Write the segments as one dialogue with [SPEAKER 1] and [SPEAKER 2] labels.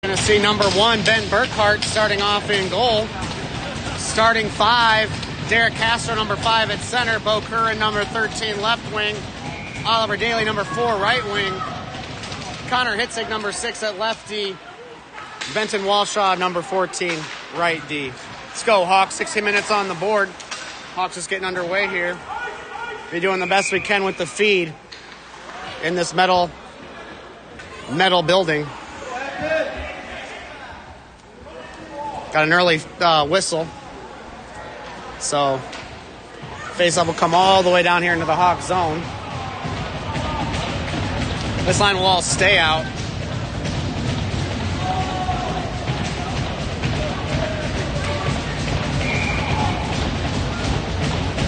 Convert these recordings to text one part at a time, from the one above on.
[SPEAKER 1] Going to see number 1, Ben Burkhart, starting off in goal. Starting 5, Derek Castro, number 5 at center. Bo Curran, number 13, left wing. Oliver Daly, number 4, right wing. Connor Hitzig, number 6 at left D. Benton Walshaw, number 14, right D. Let's go, Hawks. 60 minutes on the board. Hawks just getting underway here. Be doing the best we can with the feed in this metal building. Got an early whistle. So face-up will come all the way down here into the Hawk zone. This line will all stay out.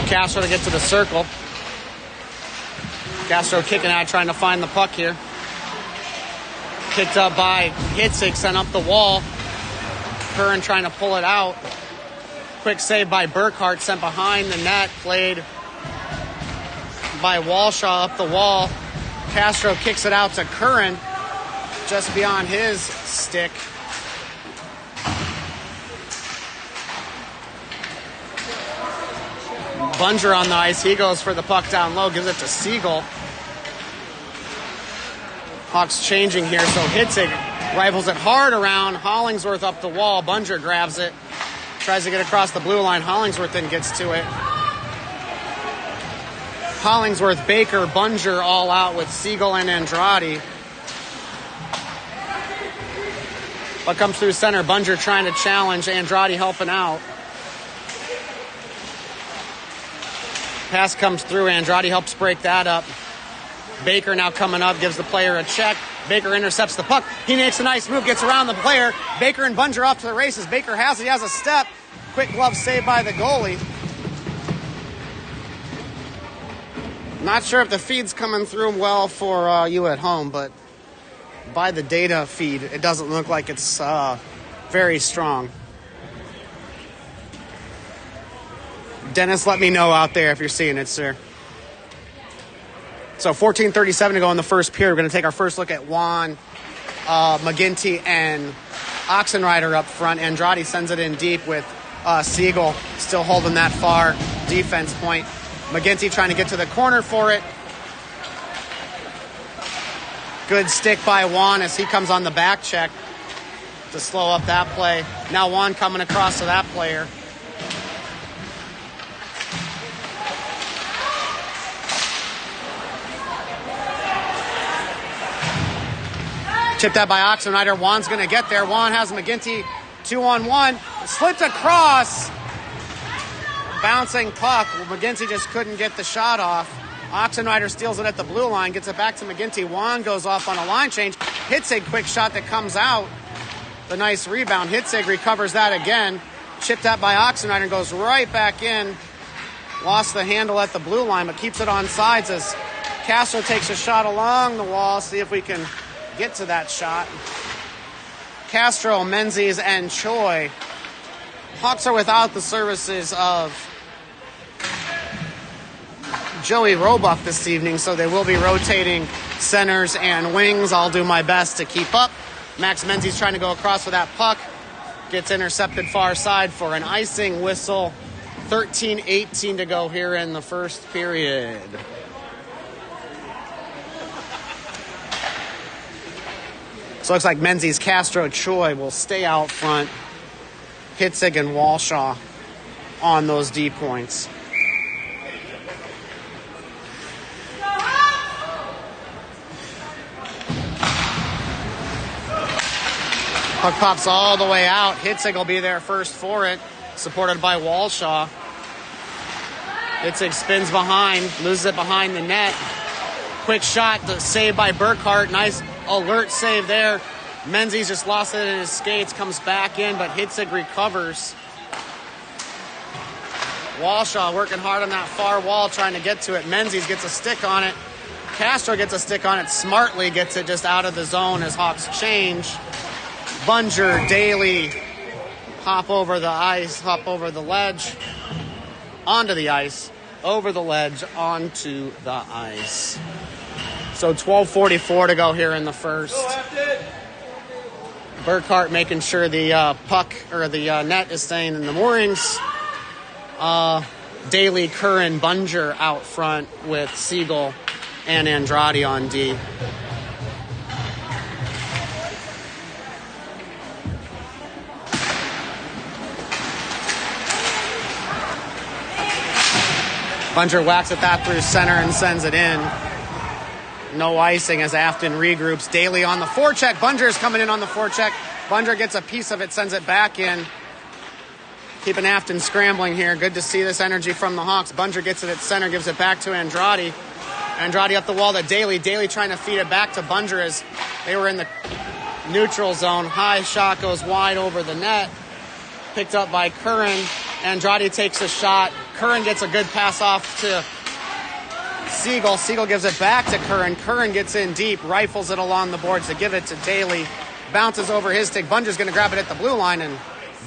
[SPEAKER 1] Castro to get to the circle. Castro kicking out, trying to find the puck here. Kicked up by Hitzig, sent up the wall. Curran trying to pull it out. Quick save by Burkhart, sent behind the net. Played by Walshaw up the wall. Castro kicks it out to Curran, just beyond his stick. Bunger on the ice. He goes for the puck down low, gives it to Siegel. Hawks changing here, so Hitzig rifles it hard around. Hollingsworth up the wall. Bunger grabs it. Tries to get across the blue line. Hollingsworth then gets to it. Hollingsworth, Baker, Bunger all out with Siegel and Andrade. Puck comes through center. Bunger trying to challenge. Andrade helping out. Pass comes through. Andrade helps break that up. Baker now coming up, gives the player a check. Baker intercepts the puck. He makes a nice move, gets around the player. Baker and Bunger off to the races. Baker has it. He has a step. Quick glove save by the goalie. Not sure if the feed's coming through well for you at home, but by the data feed, it doesn't look like it's very strong. Dennis, let me know out there if you're seeing it, sir. So 14:37 to go in the first period. We're going to take our first look at Juan, McGinty, and Oxenrider up front. Andrade sends it in deep with Siegel still holding that far defense point. McGinty trying to get to the corner for it. Good stick by Juan as he comes on the back check to slow up that play. Now Juan coming across to that player. Chipped out by Oxenrider. Juan's going to get there. Juan has McGinty 2-on-1. Slipped across. Bouncing puck. McGinty just couldn't get the shot off. Oxenrider steals it at the blue line. Gets it back to McGinty. Juan goes off on a line change. Hitzig quick shot that comes out. The nice rebound. Hitzig recovers that again. Chipped out by Oxenrider and goes right back in. Lost the handle at the blue line, but keeps it on sides as Castro takes a shot along the wall. See if we can get to that shot. Castro, Menzies, and Choi. Hawks are without the services of Joey Roebuck this evening, so they will be rotating centers and wings. I'll do my best to keep up. Max Menzies trying to go across with that puck. Gets intercepted far side for an icing whistle. 13:18 to go here in the first period. So it looks like Menzies, Castro, Choi will stay out front. Hitzig and Walshaw on those D points. Puck pops all the way out. Hitzig will be there first for it, supported by Walshaw. Hitzig spins behind, loses it behind the net. Quick shot, saved by Burkhart. Nice alert save there. Menzies just lost it in his skates, comes back in, but Hitzig recovers. Walshaw working hard on that far wall, trying to get to it. Menzies gets a stick on it. Castro gets a stick on it. Smartly gets it just out of the zone as Hawks change. Bunger, Daly, hop over the ice, hop over the ledge, onto the ice, over the ledge, onto the ice. So 12:44 to go here in the first. Burkhart making sure the puck or the net is staying in the moorings. Daly, Curran, Bunger out front with Siegel and Andrade on D. Bunger whacks at that through center and sends it in. No icing as Afton regroups. Daly on the forecheck. Bunger is coming in on the forecheck. Bunger gets a piece of it, sends it back in. Keeping Afton scrambling here. Good to see this energy from the Hawks. Bunger gets it at center, gives it back to Andrade. Andrade up the wall to Daly. Daly trying to feed it back to Bunger as they were in the neutral zone. High shot goes wide over the net. Picked up by Curran. Andrade takes a shot. Curran gets a good pass off to Siegel. Siegel gives it back to Curran. Curran gets in deep, rifles it along the boards to give it to Daly. Bounces over his stick. Bunger's going to grab it at the blue line and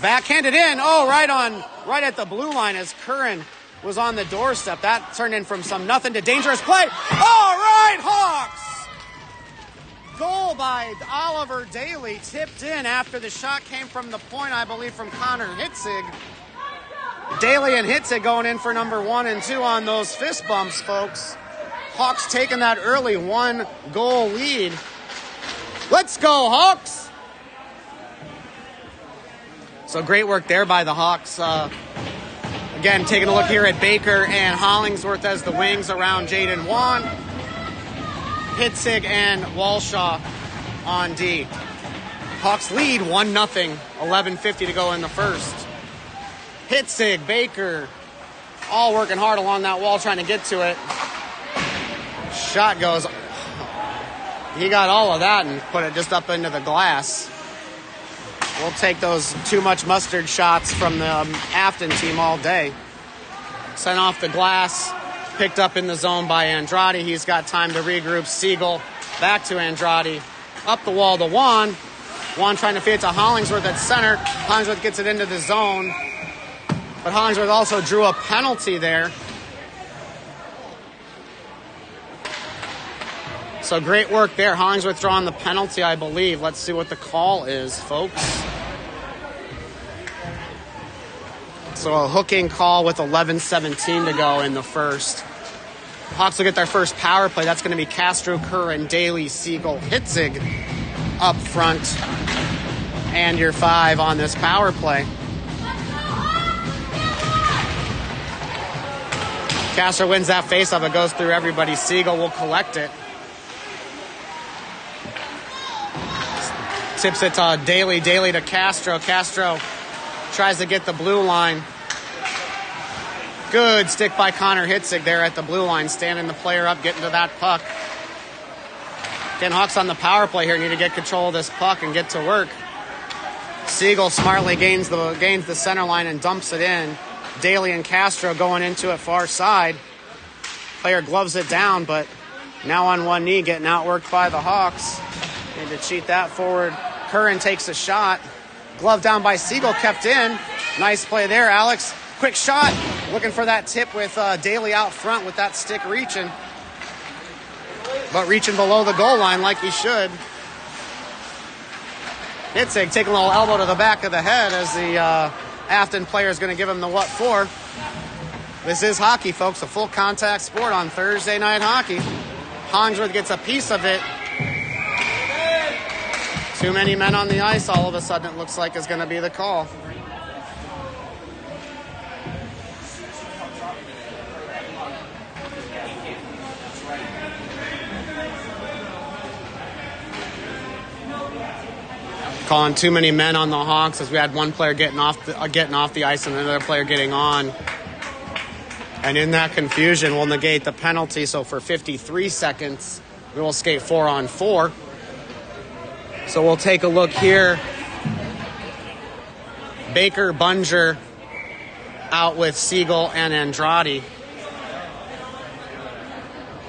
[SPEAKER 1] backhand it in. Oh, right at the blue line as Curran was on the doorstep. That turned in from some nothing to dangerous play. All right, Hawks! Goal by Oliver Daly, tipped in after the shot came from the point, I believe, from Connor Hitzig. Daly and Hitzig going in for number 1 and 2 on those fist bumps, folks. Hawks taking that early 1-goal lead. Let's go, Hawks! So great work there by the Hawks. Again, taking a look here at Baker and Hollingsworth as the wings around Jaden Wan. Hitzig and Walshaw on D. Hawks lead 1-0, 11:50 to go in the first. Hitzig, Baker, all working hard along that wall trying to get to it. Shot goes. He got all of that and put it just up into the glass. We'll take those too much mustard shots from the Afton team all day. Sent off the glass. Picked up in the zone by Andrade. He's got time to regroup. Siegel back to Andrade. Up the wall to Juan. Juan trying to feed it to Hollingsworth at center. Hollingsworth gets it into the zone. But Hollingsworth also drew a penalty there. So great work there. Hollingsworth drawing the penalty, I believe. Let's see what the call is, folks. So a hooking call with 11:17 to go in the first. Hawks will get their first power play. That's going to be Castro, Curran, Daly, Siegel, Hitzig up front. And your 5 on this power play. Castro wins that faceoff. It goes through everybody. Siegel will collect it. Tips it to Daly. Daly to Castro. Castro tries to get the blue line. Good stick by Connor Hitzig there at the blue line, standing the player up, getting to that puck. Again, Hawks on the power play here need to get control of this puck and get to work. Siegel smartly gains the center line and dumps it in. Daly and Castro going into it far side. Player gloves it down, but now on one knee, getting outworked by the Hawks. Need to cheat that forward. Curran takes a shot. Glove down by Siegel, kept in. Nice play there, Alex. Quick shot. Looking for that tip with Daly out front with that stick reaching. But reaching below the goal line like he should. Hitzig taking a little elbow to the back of the head as the Afton player is going to give him the what for. This is hockey, folks. A full contact sport on Thursday night hockey. Hollingsworth gets a piece of it. Too many men on the ice, all of a sudden it looks like is going to be the call. Calling too many men on the Hawks as we had one player getting off the ice and another player getting on. And in that confusion, we'll negate the penalty. So for 53 seconds, we will skate 4-on-4. So we'll take a look here. Baker, Bunger out with Siegel and Andrade.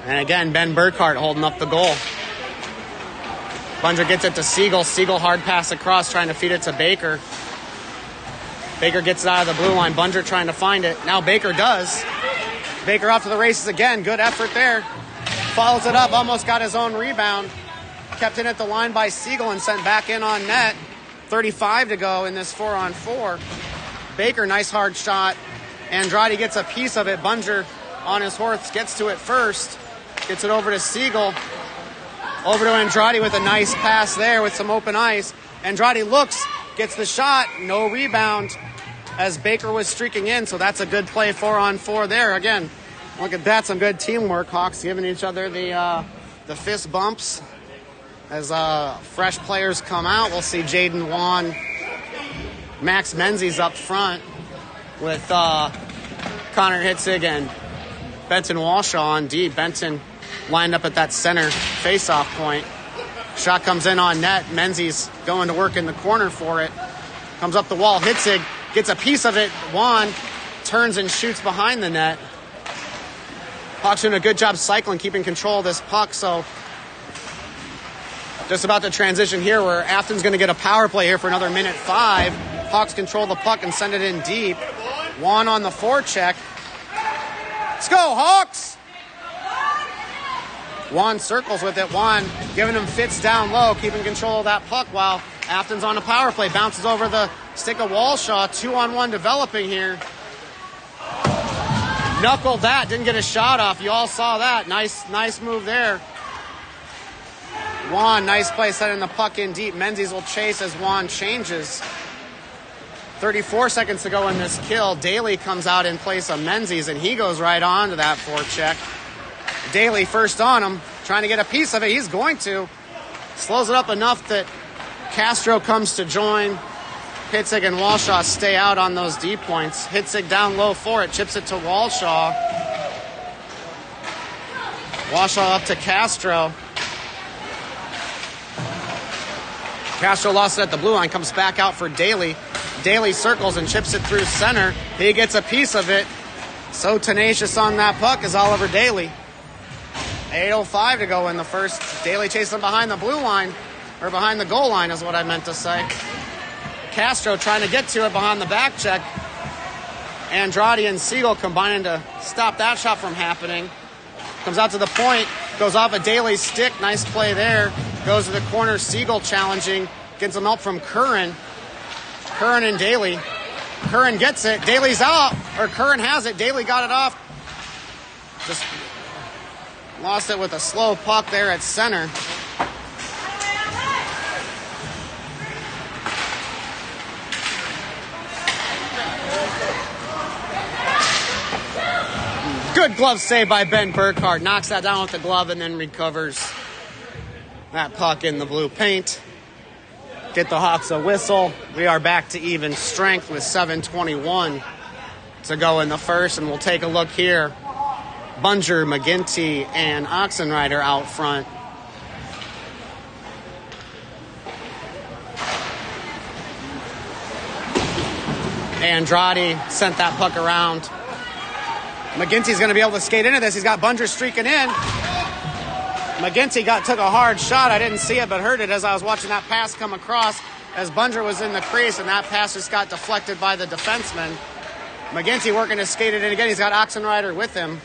[SPEAKER 1] And again, Ben Burkhart holding up the goal. Bunger gets it to Siegel. Siegel hard pass across, trying to feed it to Baker. Baker gets it out of the blue line. Bunger trying to find it. Now Baker does. Baker off to the races again. Good effort there. Follows it up. Almost got his own rebound. Kept in at the line by Siegel and sent back in on net. 35 to go in this 4-on-4. Baker, nice hard shot. Andrade gets a piece of it. Bunger on his horse gets to it first. Gets it over to Siegel. Over to Andrade with a nice pass there with some open ice. Andrade looks, gets the shot, no rebound as Baker was streaking in, so that's a good play 4-on-4 there. Again, look at that, some good teamwork. Hawks giving each other the fist bumps as fresh players come out. We'll see Jaden Wan, Max Menzies up front with Connor Hitzig and Benton Walshaw on deep. Benton lined up at that center face-off point. Shot comes in on net. Menzies going to work in the corner for it. Comes up the wall. Hitzig gets a piece of it. Wan turns and shoots behind the net. Hawks doing a good job cycling, keeping control of this puck. So just about to transition here where Afton's going to get a power play here for another minute 5. Hawks control the puck and send it in deep. Wan on the forecheck. Let's go, Hawks! Wan circles with it. Wan giving him fits down low, keeping control of that puck while Afton's on a power play. Bounces over the stick of Walshaw. 2-on-1 developing here. Knuckled that. Didn't get a shot off. You all saw that. Nice move there. Wan, nice play, setting the puck in deep. Menzies will chase as Wan changes. 34 seconds to go in this kill. Daly comes out in place of Menzies, and he goes right on to that forecheck. Daly first on him, trying to get a piece of it. He's going to. Slows it up enough that Castro comes to join. Hitzig and Walshaw stay out on those D points. Hitzig down low for it, chips it to Walshaw. Walshaw up to Castro. Castro lost it at the blue line, comes back out for Daly. Daly circles and chips it through center. He gets a piece of it. So tenacious on that puck is Oliver Daly. 8:05 to go in the first. Daly chasing behind the blue line, or behind the goal line is what I meant to say. Castro trying to get to it behind the back check. Andrade and Siegel combining to stop that shot from happening. Comes out to the point, goes off a Daly stick. Nice play there. Goes to the corner. Siegel challenging. Gets him help from Curran. Curran and Daly. Curran gets it. Daly's out. Or Curran has it. Daly got it off. Just lost it with a slow puck there at center. Good glove save by Ben Burkhardt. Knocks that down with the glove and then recovers that puck in the blue paint. Get the Hawks a whistle. We are back to even strength with 7:21 to go in the first, and we'll take a look here. Bunger, McGinty, and Oxenrider out front. Andrade sent that puck around. McGinty's going to be able to skate into this. He's got Bunger streaking in. McGinty took a hard shot. I didn't see it, but heard it as I was watching that pass come across as Bunger was in the crease, and that pass just got deflected by the defenseman. McGinty working to skate it in again. He's got Oxenrider with him.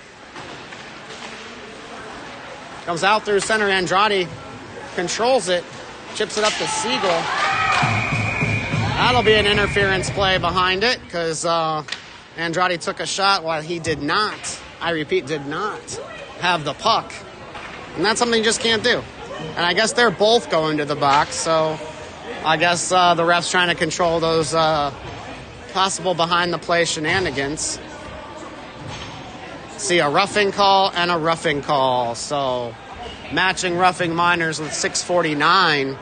[SPEAKER 1] Comes out through center. Andrade controls it. Chips it up to Siegel. That'll be an interference play behind it because Andrade took a shot while he did not, I repeat, did not have the puck. And that's something you just can't do. And I guess they're both going to the box, so I guess the ref's trying to control those possible behind-the-play shenanigans. See a roughing call and a roughing call. So matching roughing minors with 6:49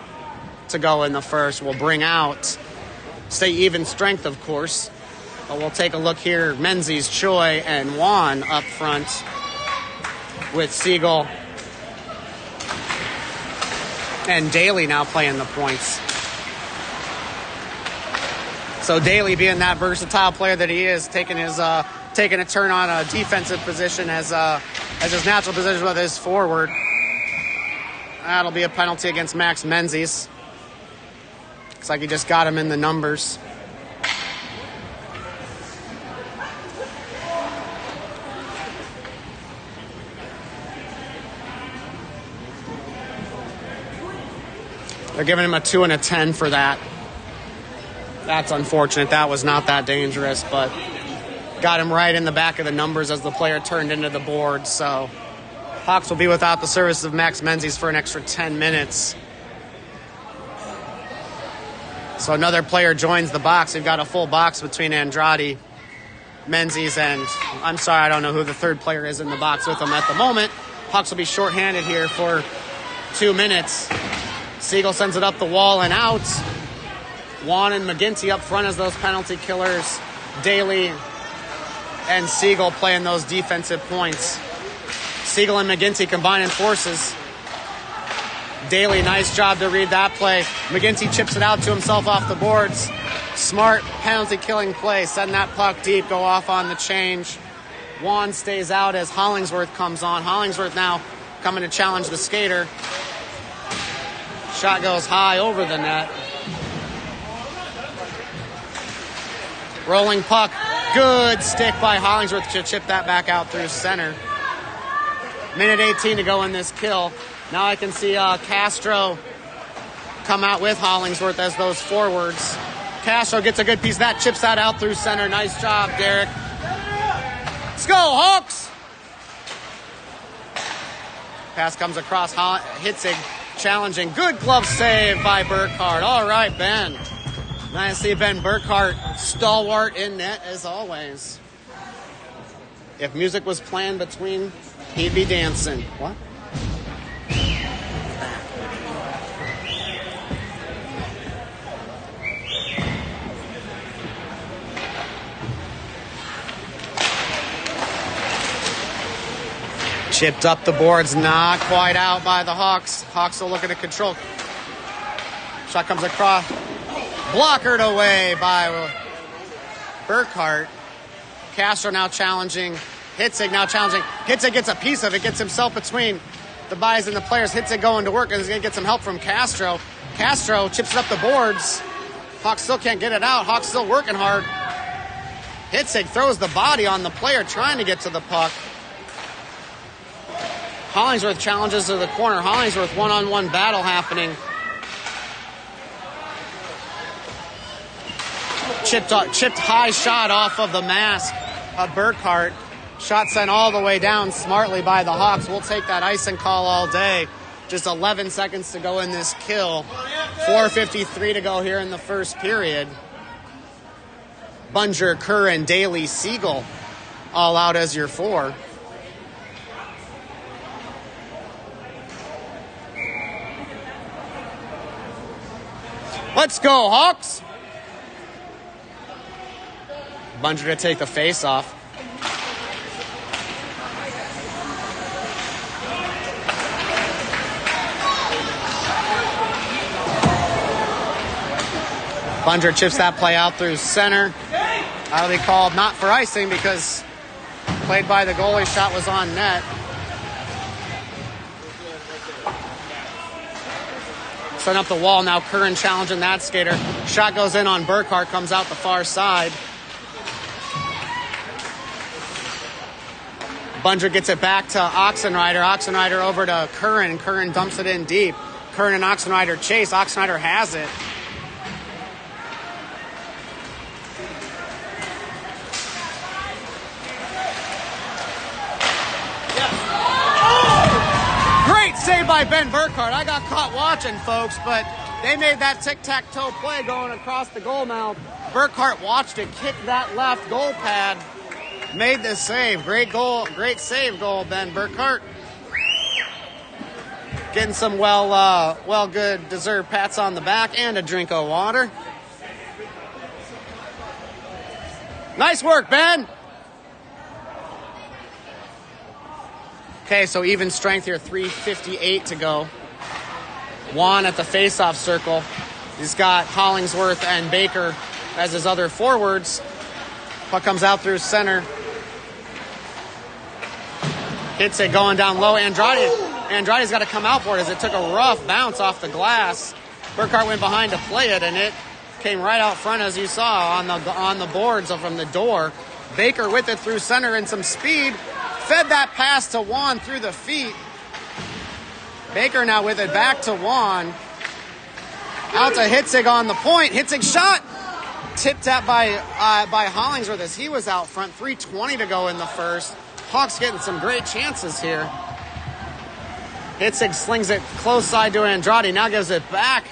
[SPEAKER 1] to go in the first will bring out, stay even strength, of course. But we'll take a look here. Menzies, Choi, and Wan up front with Siegel and Daly now playing the points. So Daly, being that versatile player that he is, taking a turn on a defensive position as his natural position with his forward. That'll be a penalty against Max Menzies. Looks like he just got him in the numbers. They're giving him a 2 and a 10 for that. That's unfortunate. That was not that dangerous, but got him right in the back of the numbers as the player turned into the board. So Hawks will be without the service of Max Menzies for an extra 10 minutes. So another player joins the box. We've got a full box between Andrade, Menzies, and I'm sorry, I don't know who the third player is in the box with them at the moment. Hawks will be shorthanded here for 2 minutes. Siegel sends it up the wall and out. Juan and McGinty up front as those penalty killers. Daly and Siegel playing those defensive points. Siegel and McGinty combining forces. Daly, nice job to read that play. McGinty chips it out to himself off the boards. Smart penalty killing play. Send that puck deep, go off on the change. Juan stays out as Hollingsworth comes on. Hollingsworth now coming to challenge the skater. Shot goes high over the net. Rolling puck. Good stick by Hollingsworth to chip that back out through center. Minute 18 to go in this kill. Now I can see Castro come out with Hollingsworth as those forwards. Castro gets a good piece of that, chips that out through center. Nice job, Derek. Let's go, Hawks! Pass comes across, Hitzig challenging. Good glove save by Burkhart. All right, Ben. Nice to see Ben Burkhart, stalwart in net as always. If music was playing between, he'd be dancing. What? Chipped up the boards, not quite out by the Hawks. Hawks will look at the control. Shot comes across. Blockered away by Burkhart. Castro now challenging. Hitzig now challenging. Hitzig gets a piece of it, gets himself between the buys and the players. Hitzig going to work and is going to get some help from Castro. Castro chips it up the boards. Hawks still can't get it out. Hawks still working hard. Hitzig throws the body on the player trying to get to the puck. Hollingsworth challenges to the corner. Hollingsworth one-on-one battle happening. Chipped high shot off of the mask of Burkhart. Shot sent all the way down smartly by the Hawks. We'll take that icing call all day. Just 11 seconds to go in this kill. 4:53 to go here in the first period. Bunger, Curran, Daly, Siegel all out as your four. Let's go, Hawks! Bunger to take the face off. Bunger chips that play out through center. That'll be called not for icing because played by the goalie, shot was on net. Setting up the wall now. Curran challenging that skater. Shot goes in on Burkhart, comes out the far side. Bunger gets it back to Oxenrider. Oxenrider over to Curran. Curran dumps it in deep. Curran and Oxenrider chase. Oxenrider has it. Great save by Ben Burkhart. I got caught watching, folks, but they made that tic-tac-toe play going across the goal mouth. Burkhart watched it, kicked that left goal pad, made the save. Great goal, great save goal, Ben Burkhart. Getting some good deserved pats on the back and a drink of water. Nice work, Ben. Okay, so even strength here, 3:58 to go. Juan at the face-off circle. He's got Hollingsworth and Baker as his other forwards. Puck comes out through center. Hits it going down low. Andrade's got to come out for it as it took a rough bounce off the glass. Burkhart went behind to play it, and it came right out front as you saw on the boards from the door. Baker with it through center and some speed. Fed that pass to Juan through the feet. Baker now with it back to Juan. Out to Hitzig on the point. Hitzig shot. tipped at by Hollingsworth as he was out front. 3:20 to go in the first. Hawks getting some great chances here. Hitzig slings it close side to Andrade. Now gives it back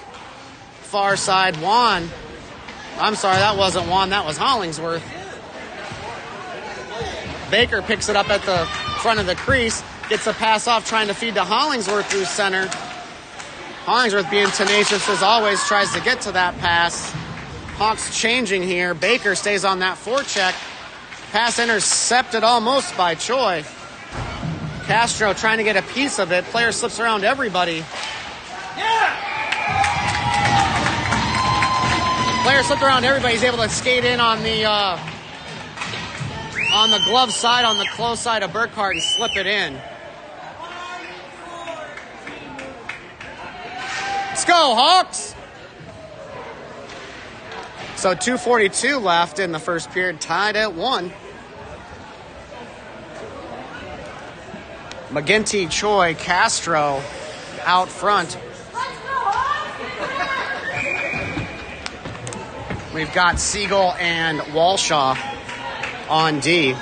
[SPEAKER 1] far side. Juan. I'm sorry, that wasn't Juan. That was Hollingsworth. Baker picks it up at the front of the crease. Gets a pass off, trying to feed to Hollingsworth through center. Hollingsworth being tenacious as always, tries to get to that pass. Hawks changing here. Baker stays on that forecheck. Pass intercepted almost by Choi. Castro trying to get a piece of it. Player slips around everybody. Player slipped around everybody. He's able to skate in on the glove side, on the close side of Burkhart and slip it in. Let's go, Hawks! So 2:42 left in the first period, tied at 1. McGinty, Choi, Castro out front. We've got Siegel and Walshaw on D.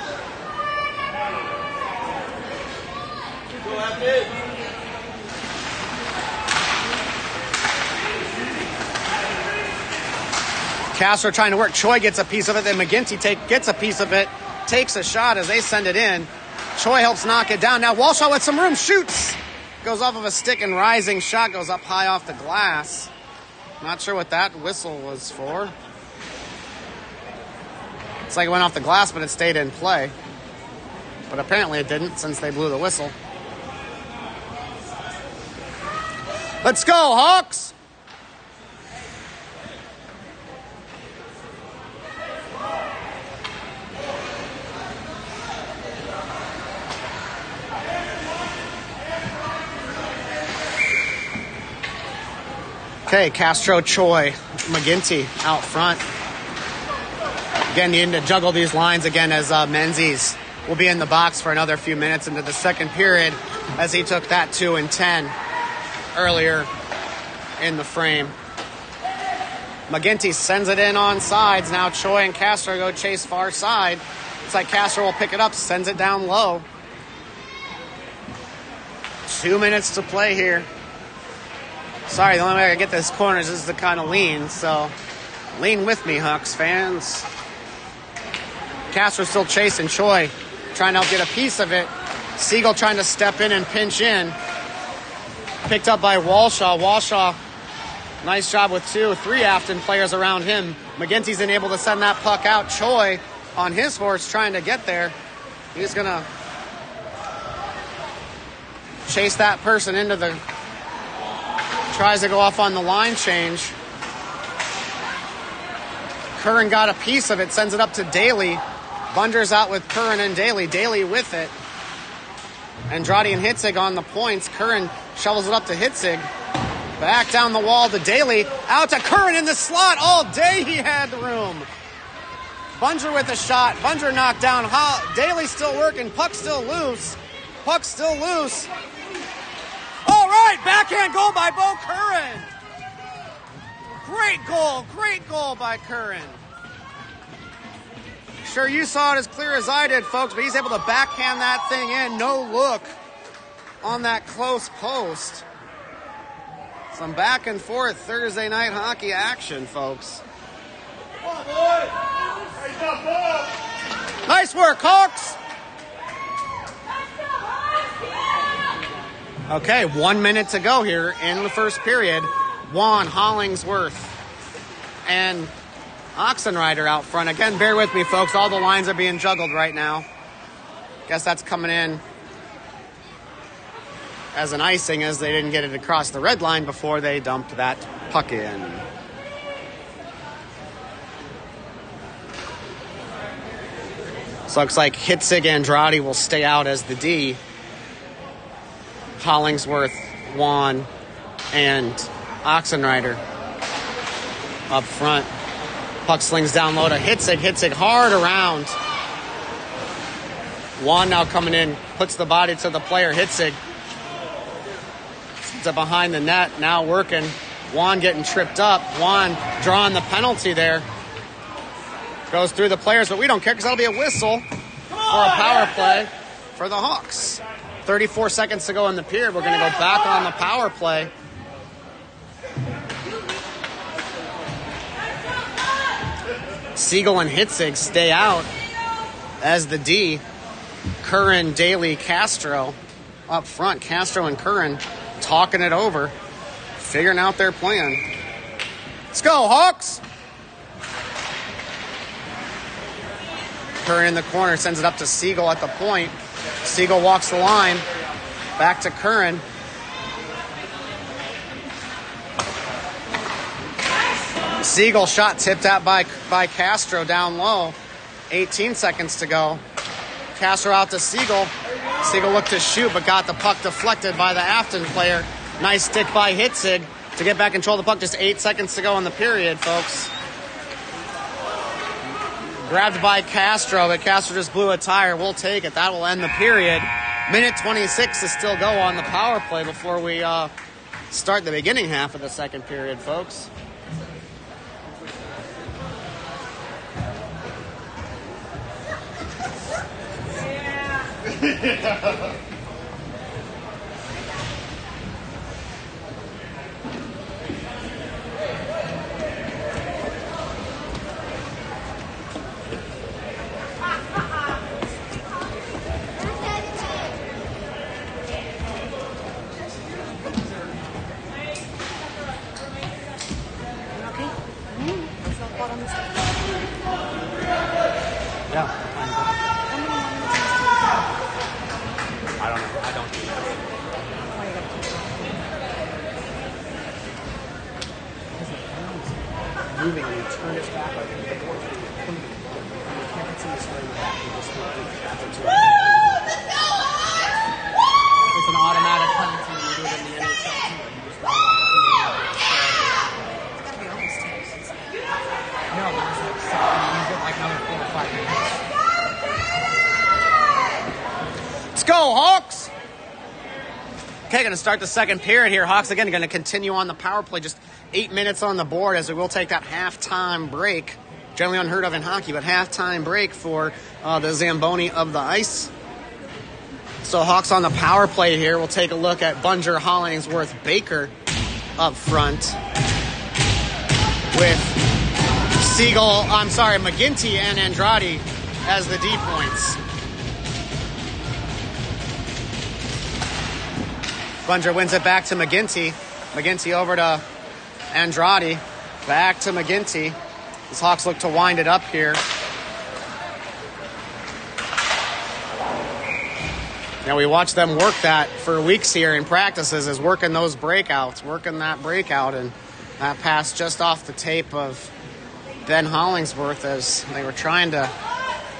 [SPEAKER 1] Castro trying to work. Choi gets a piece of it. Then McGinty gets a piece of it. Takes a shot as they send it in. Choi helps knock it down. Now Walshaw with some room. Shoots. Goes off of a stick and rising shot. Goes up high off the glass. Not sure what that whistle was for. It's like it went off the glass, but it stayed in play. But apparently it didn't since they blew the whistle. Let's go, Hawks! Okay, Castro, Choi, McGinty out front. Again, needing to juggle these lines again as Menzies will be in the box for another few minutes into the second period as he took that 2 and 10 earlier in the frame. McGinty sends it in on sides. Now Choi and Castro go chase far side. It's like Castro will pick it up, sends it down low. 2 minutes to play here. Sorry, the only way I can get this corner is just to kind of lean, so lean with me, Hawks fans. Castro still chasing Choi, trying to help get a piece of it. Siegel trying to step in and pinch in. Picked up by Walshaw. Walshaw, nice job with 2-3 Afton players around him. McGinty's unable to send that puck out. Choi on his horse trying to get there. He's going to chase that person into the... Tries to go off on the line change. Curran got a piece of it, sends it up to Daly. Bunder's out with Curran and Daly. Daly with it. Andrade and Hitzig on the points. Curran shovels it up to Hitzig. Back down the wall to Daly. Out to Curran in the slot. All day he had room. Bunger with a shot. Bunger knocked down. Daly still working. Puck still loose. Puck still loose. All right, backhand goal by Bo Curran. Great goal by Curran. Sure, you saw it as clear as I did, folks, but he's able to backhand that thing in. No look on that close post. Some back and forth Thursday night hockey action, folks. Come on, boys. Nice work, Hawks. Okay, 1 minute to go here in the first period. Juan, Hollingsworth, and Oxenrider out front. Again, bear with me, folks. All the lines are being juggled right now. Guess that's coming in as an icing as they didn't get it across the red line before they dumped that puck in. So looks like Hitzig Andrade will stay out as the D. Hollingsworth, Juan, and Oxenrider up front. Puck slings down low to Hitzig. Hitzig hard around. Juan now coming in, puts the body to the player. Hitzig sends it behind the net, now working. Juan getting tripped up. Juan drawing the penalty there. Goes through the players, but we don't care because that'll be a whistle for a power play for the Hawks. 34 seconds to go in the period. We're going to go back on the power play. Siegel and Hitzig stay out as the D. Curran, Daly, Castro up front. Castro and Curran talking it over, figuring out their plan. Let's go, Hawks! Curran in the corner sends it up to Siegel at the point. Siegel walks the line. Back to Curran. Siegel shot tipped out by Castro down low. 18 seconds to go. Castro out to Siegel. Siegel looked to shoot, but got the puck deflected by the Afton player. Nice stick by Hitzig to get back control of the puck. Just 8 seconds to go in the period, folks. Grabbed by Castro, but Castro just blew a tire. We'll take it. That will end the period. Minute 26 to still go on the power play before we start the beginning half of the second period, folks. Yeah. Moving and you turn it back like the board. You can't see this way back. You just it's an automatic penalty. You do it in the NHL too. You just run on the it's gotta be almost 10 minutes. No, it's like 7. You get like another 4 or 5 minutes. Let's go, Hawks! Okay, going to start the second period here. Hawks again going to continue on the power play. Just 8 minutes on the board as we will take that halftime break. Generally unheard of in hockey, but halftime break for the Zamboni of the ice. So Hawks on the power play here. We'll take a look at Bunger, Hollingsworth, Baker up front with McGinty and Andrade as the D points. Bunger wins it back to McGinty. McGinty over to Andrade. Back to McGinty. These Hawks look to wind it up here. Now we watched them work that for weeks here in practices, is working those breakouts, working that breakout, and that pass just off the tape of Ben Hollingsworth as they were trying to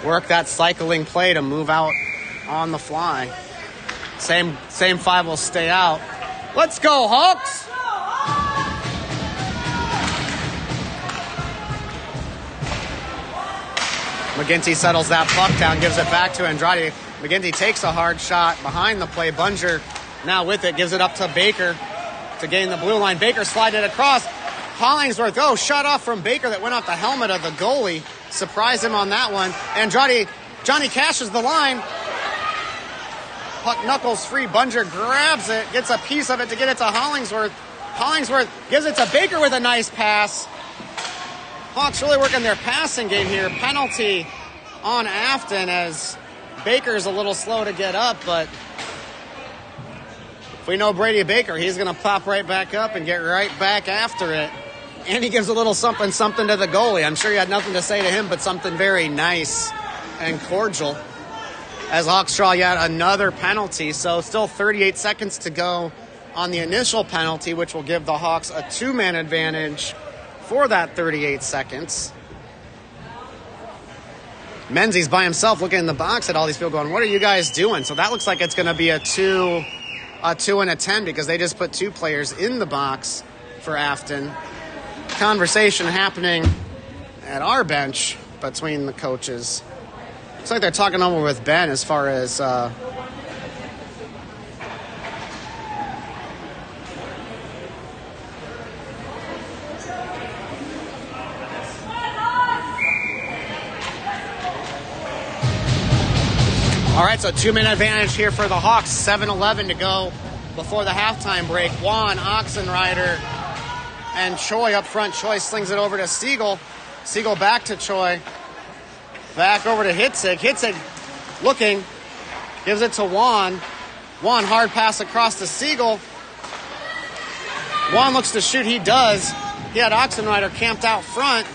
[SPEAKER 1] work that cycling play to move out on the fly. Same five will stay out. Let's go, Hawks! McGinty settles that puck down, gives it back to Andrade. McGinty takes a hard shot behind the play. Bunger now with it, gives it up to Baker to gain the blue line. Baker slided it across. Hollingsworth, shut off from Baker that went off the helmet of the goalie. Surprised him on that one. Andrade, Johnny cashes the line. Puck knuckles free. Bunger grabs it, gets a piece of it to get it to Hollingsworth. Hollingsworth gives it to Baker with a nice pass. Hawks really working their passing game here. Penalty on Afton as Baker's a little slow to get up, but if we know Brady Baker, he's going to pop right back up and get right back after it. And he gives a little something to the goalie. I'm sure he had nothing to say to him, but something very nice and cordial. As Hawks draw yet another penalty. So still 38 seconds to go on the initial penalty, which will give the Hawks a 2-man advantage for that 38 seconds. Menzies by himself looking in the box at all these people going, what are you guys doing? So that looks like it's going to be a 2 and a 10 because they just put 2 players in the box for Afton. Conversation happening at our bench between the coaches. Looks like they're talking over with Ben as far as All right, so 2-minute advantage here for the Hawks. 7:11 to go before the halftime break. Juan, Oxenrider, and Choi up front. Choi slings it over to Siegel. Siegel back to Choi. Back over to Hitzig. Hitzig looking. Gives it to Juan. Juan, hard pass across to Siegel. Juan looks to shoot. He does. He had Oxenrider camped out front.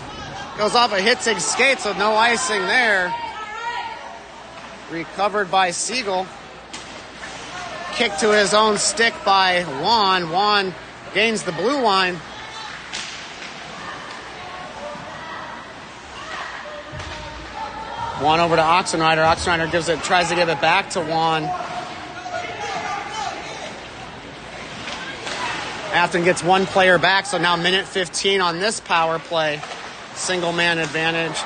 [SPEAKER 1] Goes off of Hitzig's skate, so no icing there. Recovered by Siegel. Kick to his own stick by Juan. Juan gains the blue line. Juan over to Oxenrider. Oxenrider tries to give it back to Juan. Afton gets one player back, so now minute 15 on this power play. Single man advantage.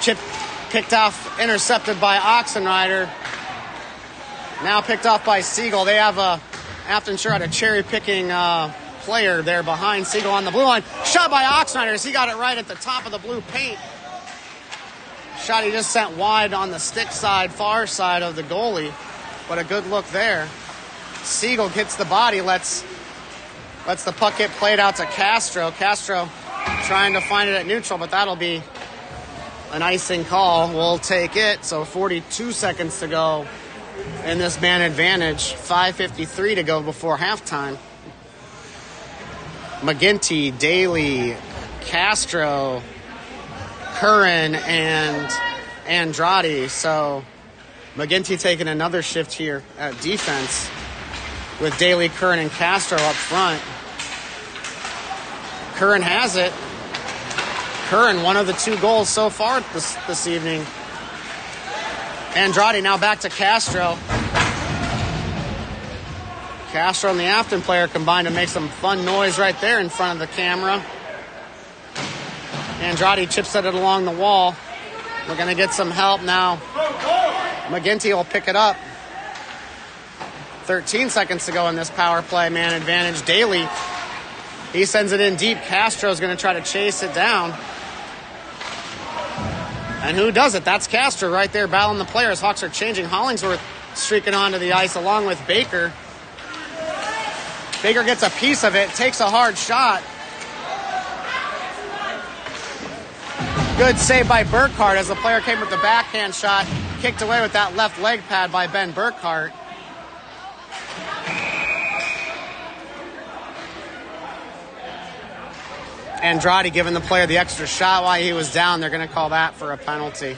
[SPEAKER 1] Chip picked off, intercepted by Oxenrider. Now picked off by Siegel. They have Afton sure had a cherry-picking player there behind Siegel on the blue line. Shot by Oxenrider as he got it right at the top of the blue paint. Shot he just sent wide on the stick side, far side of the goalie. But a good look there. Siegel gets the body, lets the puck get played out to Castro. Castro trying to find it at neutral, but that'll be an icing call. We'll take it. So 42 seconds to go in this man advantage. 5:53 to go before halftime. McGinty, Daly, Castro, Curran, and Andrade. So McGinty taking another shift here at defense with Daly, Curran, and Castro up front. Curran has it. Curran, one of the 2 goals so far this evening. Andrade now back to Castro. Castro and the Afton player combined to make some fun noise right there in front of the camera. Andrade chips it along the wall. We're going to get some help now. McGinty will pick it up. 13 seconds to go in this power play, man advantage. Daly, he sends it in deep. Castro's going to try to chase it down. And who does it? That's Castro right there battling the players. Hawks are changing. Hollingsworth streaking onto the ice along with Baker. Baker gets a piece of it, takes a hard shot. Good save by Burkhart as the player came with the backhand shot. Kicked away with that left leg pad by Ben Burkhart. Andrade giving the player the extra shot while he was down. They're going to call that for a penalty.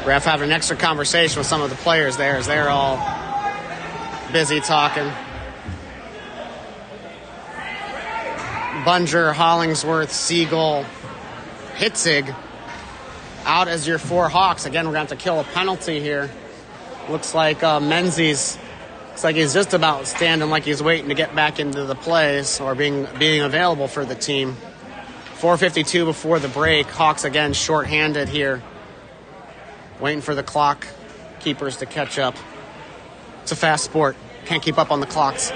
[SPEAKER 1] Ref having an extra conversation with some of the players there as they're all busy talking. Bunger, Hollingsworth, Siegel, Hitzig out as your 4 Hawks. Again, we're going to have to kill a penalty here. Looks like Menzies, looks like he's just about standing like he's waiting to get back into the plays or being available for the team. 4:52 before the break. Hawks again shorthanded here. Waiting for the clock keepers to catch up. It's a fast sport. Can't keep up on the clocks.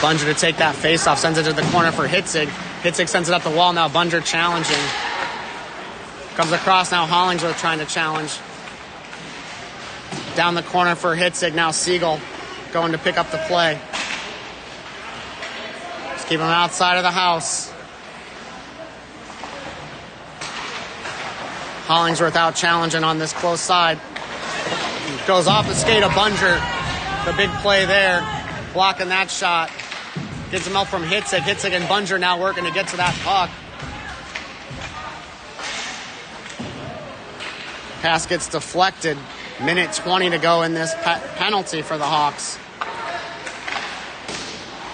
[SPEAKER 1] Bunger to take that face-off, sends it to the corner for Hitzig. Hitzig sends it up the wall, now Bunger challenging. Comes across, now Hollingsworth trying to challenge. Down the corner for Hitzig, now Siegel going to pick up the play. Just keep him outside of the house. Hollingsworth out challenging on this close side. Goes off the skate of Bunger. The big play there, blocking that shot. Gets him help from Hitzig. Hitzig and Bunger now working to get to that puck. Pass gets deflected. Minute 20 to go in this penalty for the Hawks.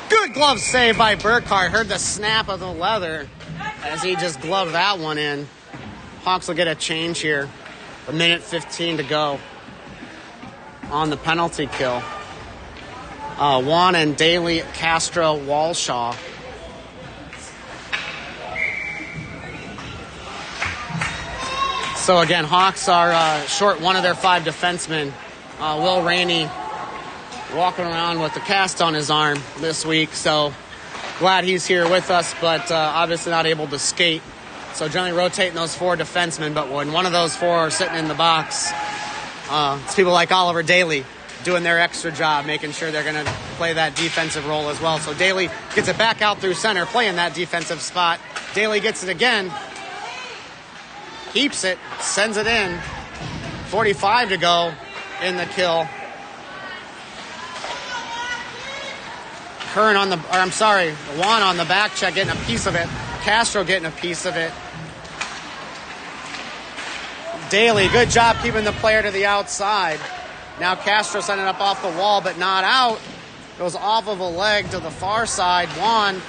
[SPEAKER 1] Good glove save by Burkhart. Heard the snap of the leather as he just gloved that one in. Hawks will get a change here. A minute 15 to go on the penalty kill. Juan and Daly, Castro, Walshaw. So again, Hawks are short one of their 5 defensemen. Will Rainey walking around with a cast on his arm this week, so glad he's here with us, but obviously not able to skate. So generally rotating those 4 defensemen, but when one of those 4 are sitting in the box, it's people like Oliver Daly doing their extra job, making sure they're going to play that defensive role as well. So Daly gets it back out through center, playing that defensive spot. Daly gets it again, keeps it, sends it in. 45 to go in the kill. Juan on the back check, getting a piece of it. Castro getting a piece of it. Daly, good job keeping the player to the outside. Now Castro sending it up off the wall, but not out. Goes off of a leg to the far side. Juan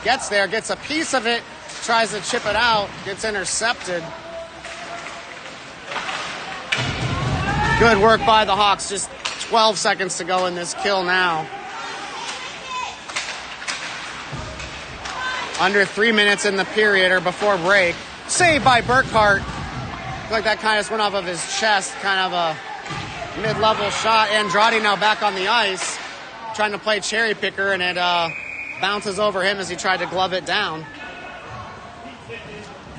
[SPEAKER 1] gets there, gets a piece of it, tries to chip it out, gets intercepted. Good work by the Hawks. Just 12 seconds to go in this kill now. Under 3 minutes in the period or before break. Saved by Burkhart. Like that kind of just went off of his chest. Kind of a mid-level shot. Andrade now back on the ice. Trying to play cherry picker, and it bounces over him as he tried to glove it down.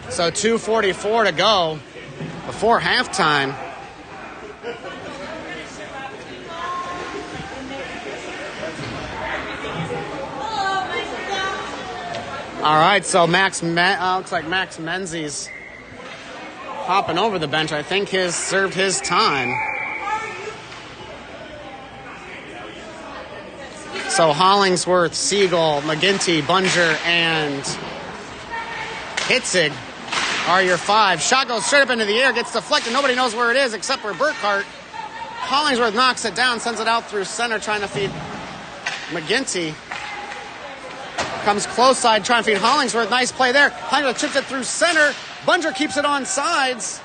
[SPEAKER 1] So 2:44 to go before halftime. All right, so looks like Max Menzies hopping over the bench. I think served his time. So Hollingsworth, Siegel, McGinty, Bunger, and Hitzig are your 5. Shot goes straight up into the air, gets deflected. Nobody knows where it is except for Burkhart. Hollingsworth knocks it down, sends it out through center, trying to feed McGinty. Comes close side, trying to feed Hollingsworth. Nice play there. Hollingsworth chips it through center. Bunger keeps it on sides.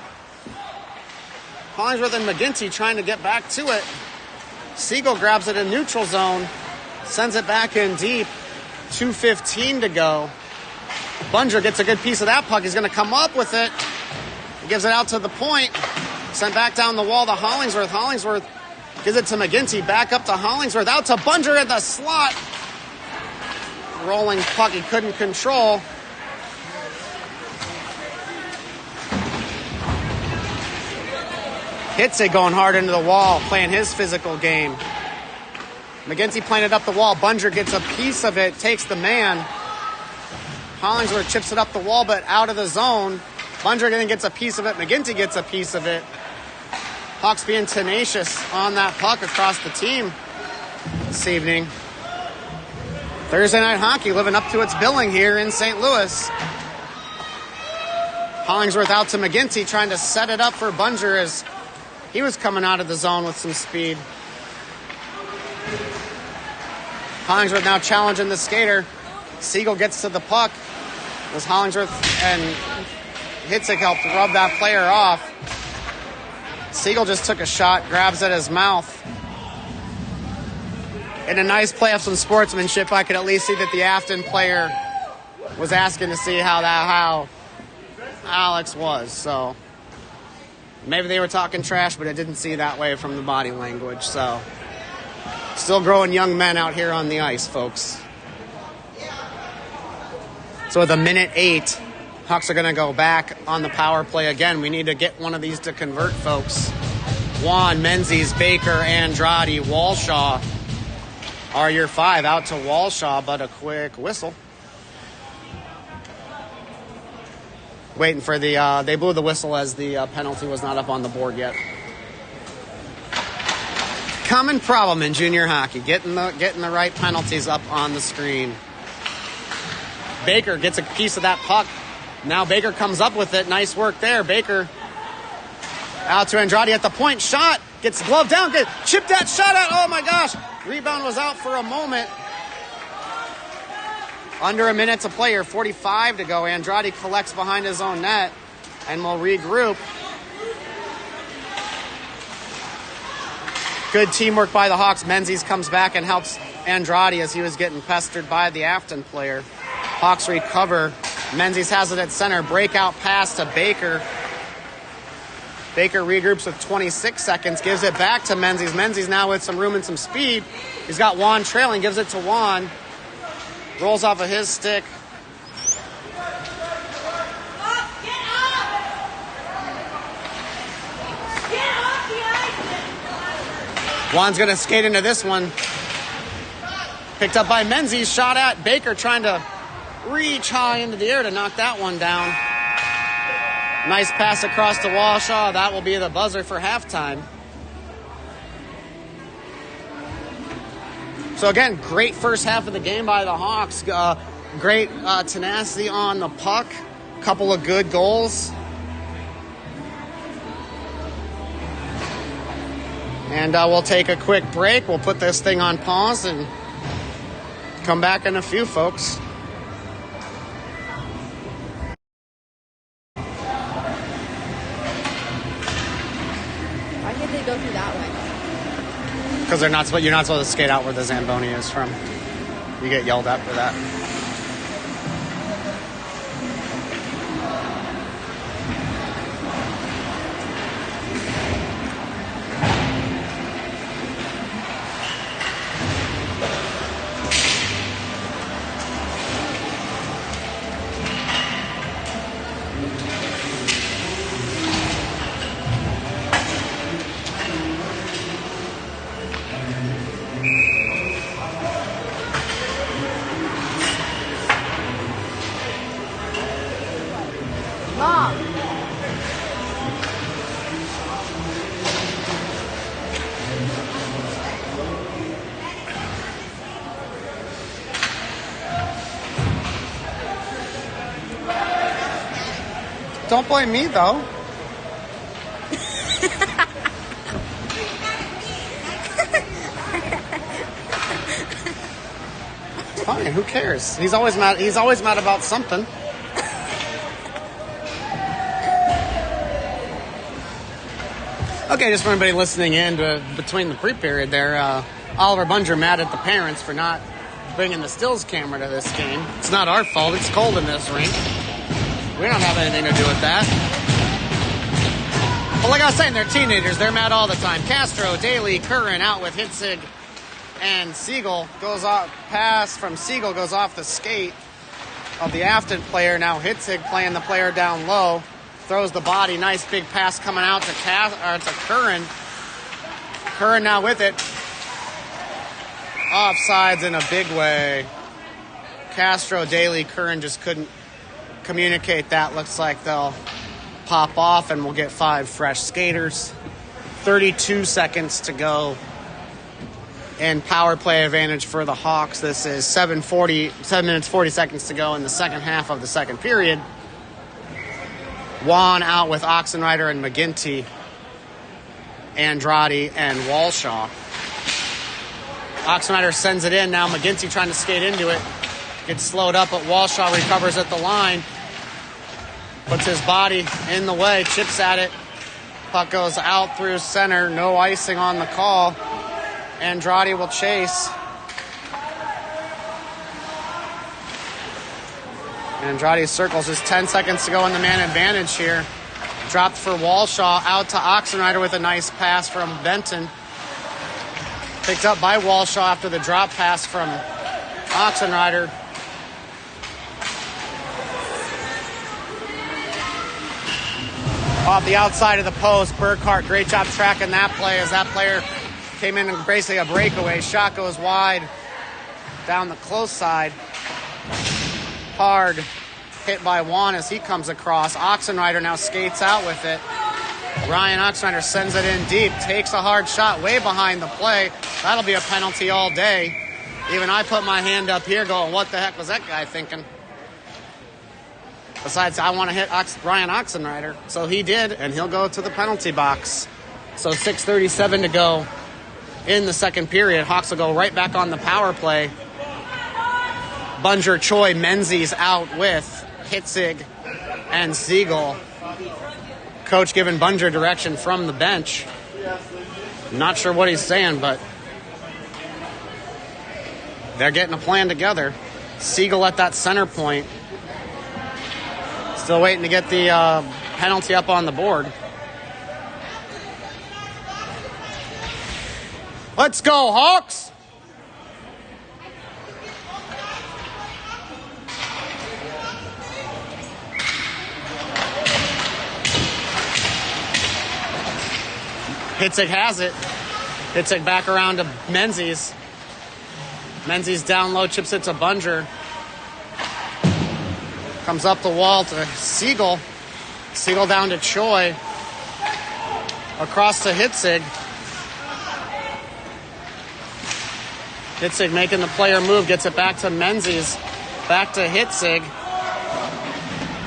[SPEAKER 1] Hollingsworth and McGinty trying to get back to it. Siegel grabs it in neutral zone. Sends it back in deep. 2:15 to go. Bunger gets a good piece of that puck. He's going to come up with it. He gives it out to the point. Sent back down the wall to Hollingsworth. Hollingsworth gives it to McGinty. Back up to Hollingsworth. Out to Bunger in the slot. Rolling puck he couldn't control. Hitzig going hard into the wall, playing his physical game. McGinty playing it up the wall. Bunger gets a piece of it, takes the man. Hollingsworth chips it up the wall, but out of the zone. Bunger then gets a piece of it. McGinty gets a piece of it. Hawks being tenacious on that puck across the team this evening. Thursday night hockey living up to its billing here in St. Louis. Hollingsworth out to McGinty, trying to set it up for Bunger as he was coming out of the zone with some speed. Hollingsworth now challenging the skater. Siegel gets to the puck as Hollingsworth and Hitzig helped rub that player off. Siegel just took a shot, grabs at his mouth. In a nice play of some sportsmanship, I could at least see that the Afton player was asking to see how Alex was. So maybe they were talking trash, but it didn't see that way from the body language. So still growing young men out here on the ice, folks. So with 1:08, Hawks are going to go back on the power play again. We need to get one of these to convert, folks. Juan, Menzies, Baker, Andrade, Walshaw are your 5. Out to Walshaw, but a quick whistle. Waiting for they blew the whistle as the penalty was not up on the board yet. Common problem in junior hockey, getting the right penalties up on the screen. Baker gets a piece of that puck. Now Baker comes up with it. Nice work there. Baker out to Andrade at the point. Shot. Gets gloved down. Good. Chip that shot out. Oh, my gosh. Rebound was out for a moment. Under a minute to play here. 45 to go. Andrade collects behind his own net and will regroup. Good teamwork by the Hawks. Menzies comes back and helps Andrade as he was getting pestered by the Afton player. Hawks recover. Menzies has it at center. Breakout pass to Baker. Baker regroups with 26 seconds, gives it back to Menzies. Menzies now with some room and some speed. He's got Juan trailing, gives it to Juan. Rolls off of his stick. Juan's going to skate into this one. Picked up by Menzies, shot at Baker, trying to reach high into the air to knock that one down. Nice pass across to Walshaw. That will be the buzzer for halftime. So again, great first half of the game by the Hawks. Great tenacity on the puck. Couple of good goals. And we'll take a quick break. We'll put this thing on pause and come back in a few, folks.
[SPEAKER 2] Why can't they go through that way?
[SPEAKER 1] Because you're not supposed to skate out where the Zamboni is from. You get yelled at for that. Don't blame me, though. It's fine. Who cares? He's always mad. He's always mad about something. Okay, just for anybody listening in between the pre-period there, Oliver Bunger mad at the parents for not bringing the stills camera to this game. It's not our fault. It's cold in this rink. We don't have anything to do with that. But like I was saying, they're teenagers. They're mad all the time. Castro, Daly, Curran out with Hitzig, and Siegel goes off. Pass from Siegel goes off the skate of the Afton player. Now Hitzig playing the player down low. Throws the body. Nice big pass coming out to Curran. Curran now with it. Offsides in a big way. Castro, Daly, Curran just couldn't communicate that. Looks like they'll pop off and we'll get 5 fresh skaters. 32 seconds to go and power play advantage for the Hawks. This is 7 minutes 40 seconds to go in the second half of the second period. Juan out with Oxenrider and McGinty, Andrade and Walshaw. Oxenrider sends it in. Now McGinty trying to skate into it. Gets slowed up, but Walshaw recovers at the line. Puts his body in the way, chips at it. Puck goes out through center. No icing on the call. Andrade will chase. Andrade circles. Just 10 seconds to go in the man advantage here. Dropped for Walshaw. Out to Oxenrider with a nice pass from Benton. Picked up by Walshaw after the drop pass from Oxenrider. Off the outside of the post, Burkhart, great job tracking that play as that player came in and basically a breakaway. Shot goes wide down the close side. Hard hit by Juan as he comes across. Oxenrider now skates out with it. Ryan Oxenrider sends it in deep, takes a hard shot way behind the play. That'll be a penalty all day. Even I put my hand up here going, what the heck was that guy thinking? Besides, I want to hit Ryan Oxenrider. So he did, and he'll go to the penalty box. So 6:37 to go in the second period. Hawks will go right back on the power play. Bunger, Choi, Menzies out with Hitzig and Siegel. Coach giving Bunger direction from the bench. Not sure what he's saying, but they're getting a plan together. Siegel at that center point. Still waiting to get the penalty up on the board. Let's go, Hawks! Hitzig has it. Hitzig back around to Menzies. Menzies down low, chips it to Bunger. Comes up the wall to Siegel. Siegel down to Choi. Across to Hitzig. Hitzig making the player move, gets it back to Menzies. Back to Hitzig.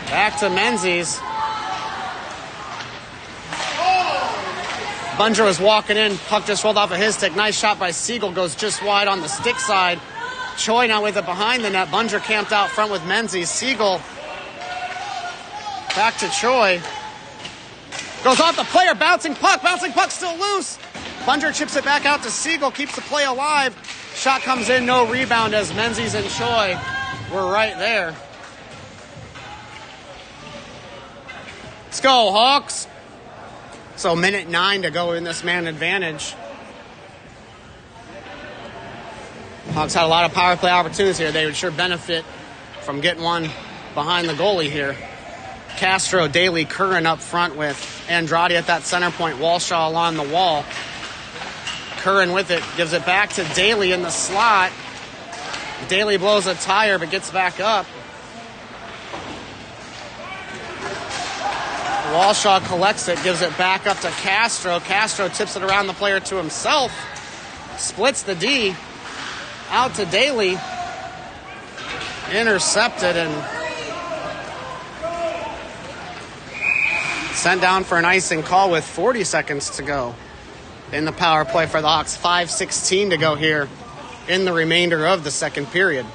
[SPEAKER 1] Back to Menzies. Bunger was walking in, puck just rolled off of his stick. Nice shot by Siegel, goes just wide on the stick side. Choi now with it behind the net. Bunger camped out front with Menzies. Siegel back to Choi. Goes off the player, bouncing puck still loose. Bunger chips it back out to Siegel, keeps the play alive. Shot comes in, no rebound as Menzies and Choi were right there. Let's go, Hawks. So 1:09 to go in this man advantage. Hawks had a lot of power play opportunities here. They would sure benefit from getting one behind the goalie here. Castro, Daly, Curran up front with Andrade at that center point. Walshaw along the wall. Curran with it, gives it back to Daly in the slot. Daly blows a tire but gets back up. Walshaw collects it, gives it back up to Castro. Castro tips it around the player to himself. Splits the D. Out to Daly. Intercepted and sent down for an icing call with 40 seconds to go in the power play for the Hawks. 5:16 to go here in the remainder of the second period.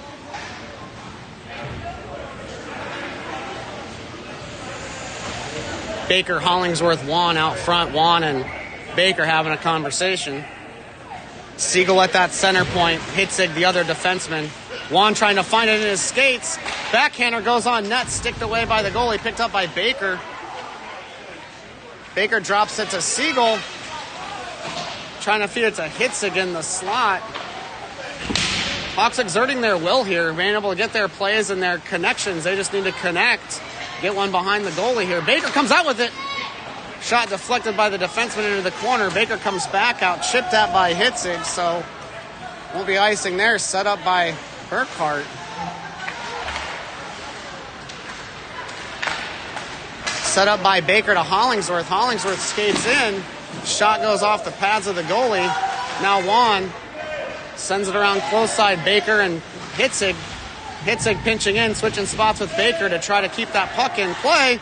[SPEAKER 1] Baker, Hollingsworth, Juan out front. Juan and Baker having a conversation. Siegel at that center point. Hitzig, the other defenseman. Juan trying to find it in his skates. Backhander goes on net, sticked away by the goalie, picked up by Baker. Baker drops it to Siegel. Trying to feed it to Hitzig in the slot. Hawks exerting their will here, being able to get their plays and their connections. They just need to connect. Get one behind the goalie here. Baker comes out with it. Shot deflected by the defenseman into the corner. Baker comes back out, chipped at by Hitzig, so won't be icing there. Set up by Burkhart. Set up by Baker to Hollingsworth. Hollingsworth skates in. Shot goes off the pads of the goalie. Now Juan sends it around close side. Baker and Hitzig. Hitzig pinching in, switching spots with Baker to try to keep that puck in play.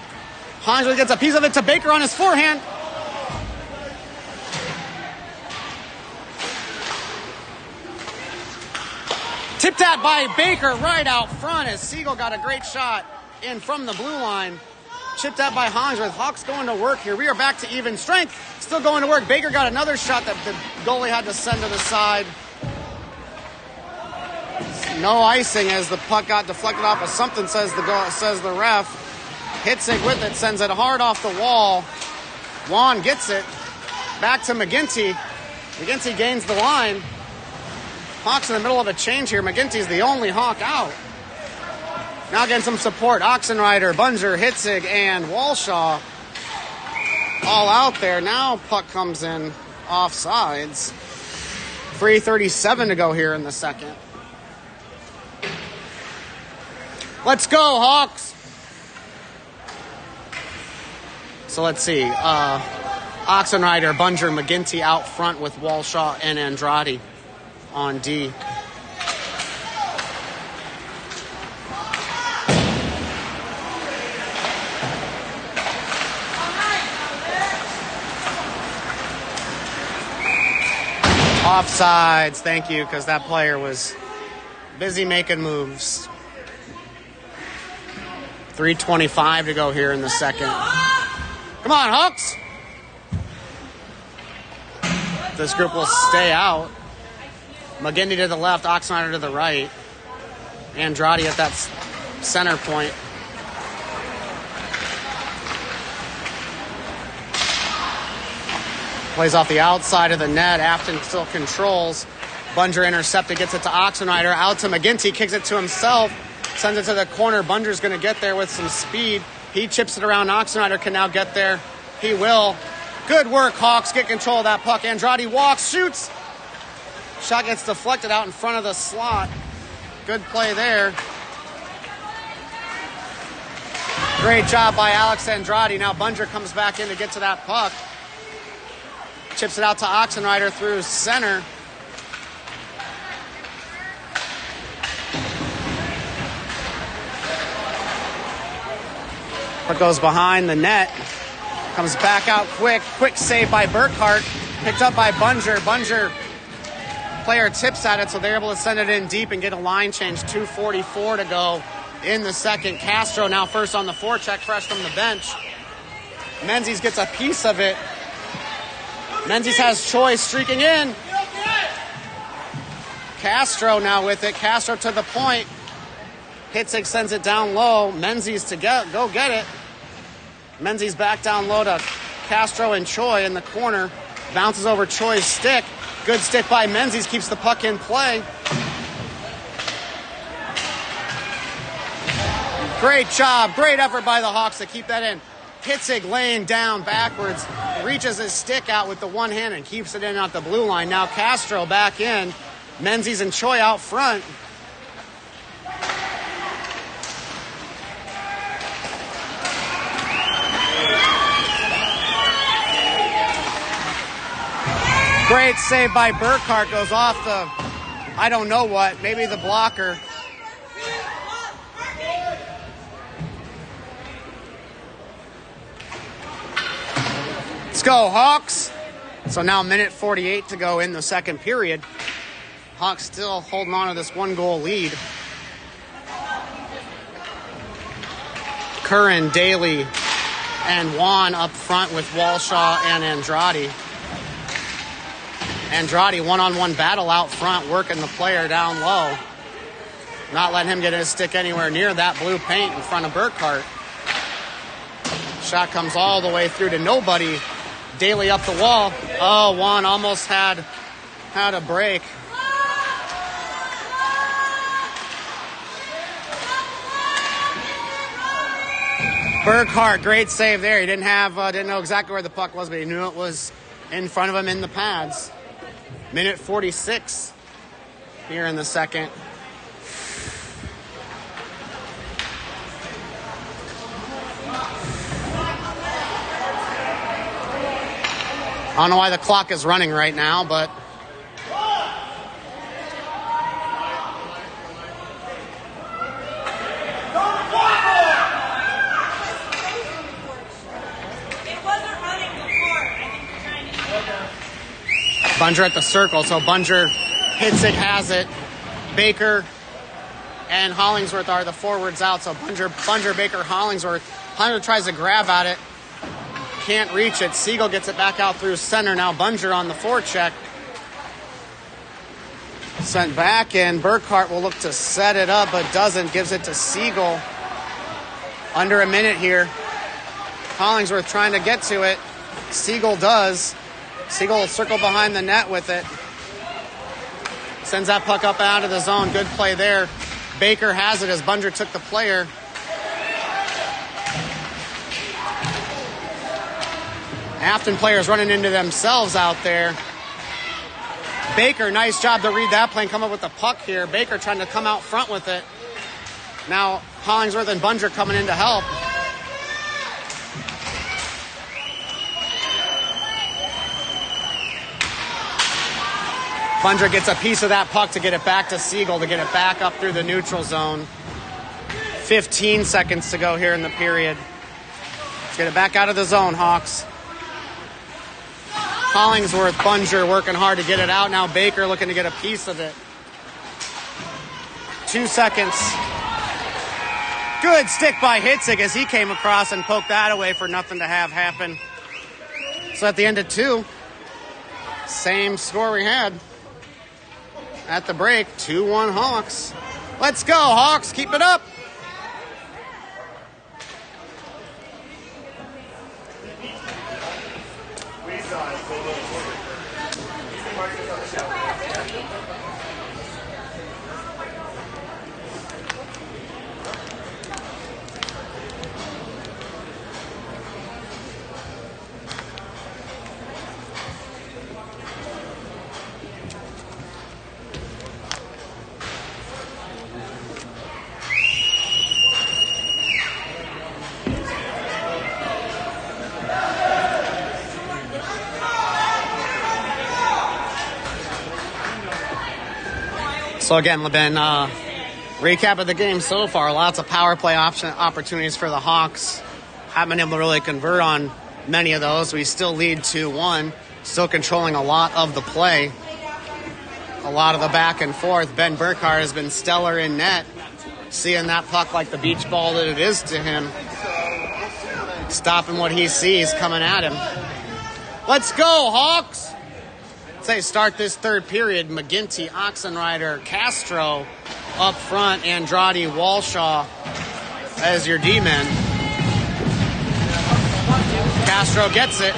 [SPEAKER 1] Hollingsworth gets a piece of it to Baker on his forehand. Tipped at by Baker right out front as Siegel got a great shot in from the blue line. Chipped at by Hollingsworth. Hawks going to work here. We are back to even strength. Still going to work. Baker got another shot that the goalie had to send to the side. No icing as the puck got deflected off of something, says the ref. Hitzig with it, sends it hard off the wall. Juan gets it. Back to McGinty. McGinty gains the line. Hawks in the middle of a change here. McGinty's the only Hawk out. Now getting some support. Oxenrider, Bunger, Hitzig, and Walshaw all out there. Now puck comes in offsides. 3:37 to go here in the second. Let's go, Hawks. So let's see. Oxenrider, Bunger, McGinty out front with Walshaw and Andrade on D. Offsides, thank you, because that player was busy making moves. 3:25 to go here in the second. Come on, Hawks! This group will stay out. McGinty to the left, Oxenrider to the right. Andrade at that center point. Plays off the outside of the net. Afton still controls. Bunger intercepted, gets it to Oxenrider. Out to McGinty, kicks it to himself. Sends it to the corner. Bunger's going to get there with some speed. He chips it around. Oxenrider can now get there. He will. Good work, Hawks. Get control of that puck. Andrade walks, shoots. Shot gets deflected out in front of the slot. Good play there. Great job by Alex Andrade. Now Bunger comes back in to get to that puck. Chips it out to Oxenrider through center. Puck goes behind the net. Comes back out quick. Quick save by Burkhart. Picked up by Bunger. Bunger player tips at it, so they're able to send it in deep and get a line change. 2:44 to go in the second. Castro now first on the forecheck, fresh from the bench. Menzies gets a piece of it. Menzies has Choi streaking in. Castro now with it. Castro to the point. Hitzig sends it down low. Menzies to go get it. Menzies back down low to Castro and Choi in the corner. Bounces over Choi's stick. Good stick by Menzies. Keeps the puck in play. Great job. Great effort by the Hawks to keep that in. Hitzig laying down backwards. Reaches his stick out with the one hand and keeps it in at the blue line. Now Castro back in. Menzies and Choi out front. Great save by Burkhart. Goes off the, I don't know what, maybe the blocker. Let's go, Hawks. So now minute 48 to go in the second period. Hawks still holding on to this 1-goal lead. Curran, Daly, and Juan up front with Walshaw and Andrade. Andrade, one-on-one battle out front, working the player down low. Not letting him get his stick anywhere near that blue paint in front of Burkhart. Shot comes all the way through to nobody. Daly up the wall. Oh, Juan almost had a break. Burkhart, great save there. He didn't know exactly where the puck was, but he knew it was in front of him in the pads. Minute 46 here in the second. I don't know why the clock is running right now, but Bunger at the circle, so Bunger, Hitzig has it. Baker and Hollingsworth are the forwards out, so Bunger, Baker, Hollingsworth. Hunter tries to grab at it. Can't reach it. Siegel gets it back out through center. Now Bunger on the forecheck. Sent back in. Burkhart will look to set it up, but doesn't. Gives it to Siegel. Under a minute here. Hollingsworth trying to get to it. Siegel does. Siegel will circle behind the net with it. Sends that puck up out of the zone. Good play there. Baker has it as Bunger took the player. Afton players running into themselves out there. Baker, nice job to read that play and come up with the puck here. Baker trying to come out front with it. Now Hollingsworth and Bunger coming in to help. Bunger gets a piece of that puck to get it back to Siegel, to get it back up through the neutral zone. 15 seconds to go here in the period. Let's get it back out of the zone, Hawks. Hollingsworth, Bunger working hard to get it out. Now Baker looking to get a piece of it. 2 seconds. Good stick by Hitzig as he came across and poked that away for nothing to have happen. So at the end of 2, same score we had at the break, 2-1 Hawks. Let's go, Hawks. Keep it up.
[SPEAKER 3] We saw it.
[SPEAKER 1] So again, Ben, recap of the game so far. Lots of power play opportunities for the Hawks. Haven't been able to really convert on many of those. We still lead 2-1. Still controlling a lot of the play. A lot of the back and forth. Ben Burkhart has been stellar in net. Seeing that puck like the beach ball that it is to him. Stopping what he sees coming at him. Let's go, Hawks! Say start this third period. McGinty, Oxenrider, Castro up front. Andrade, Walshaw as your D-men. Castro gets it.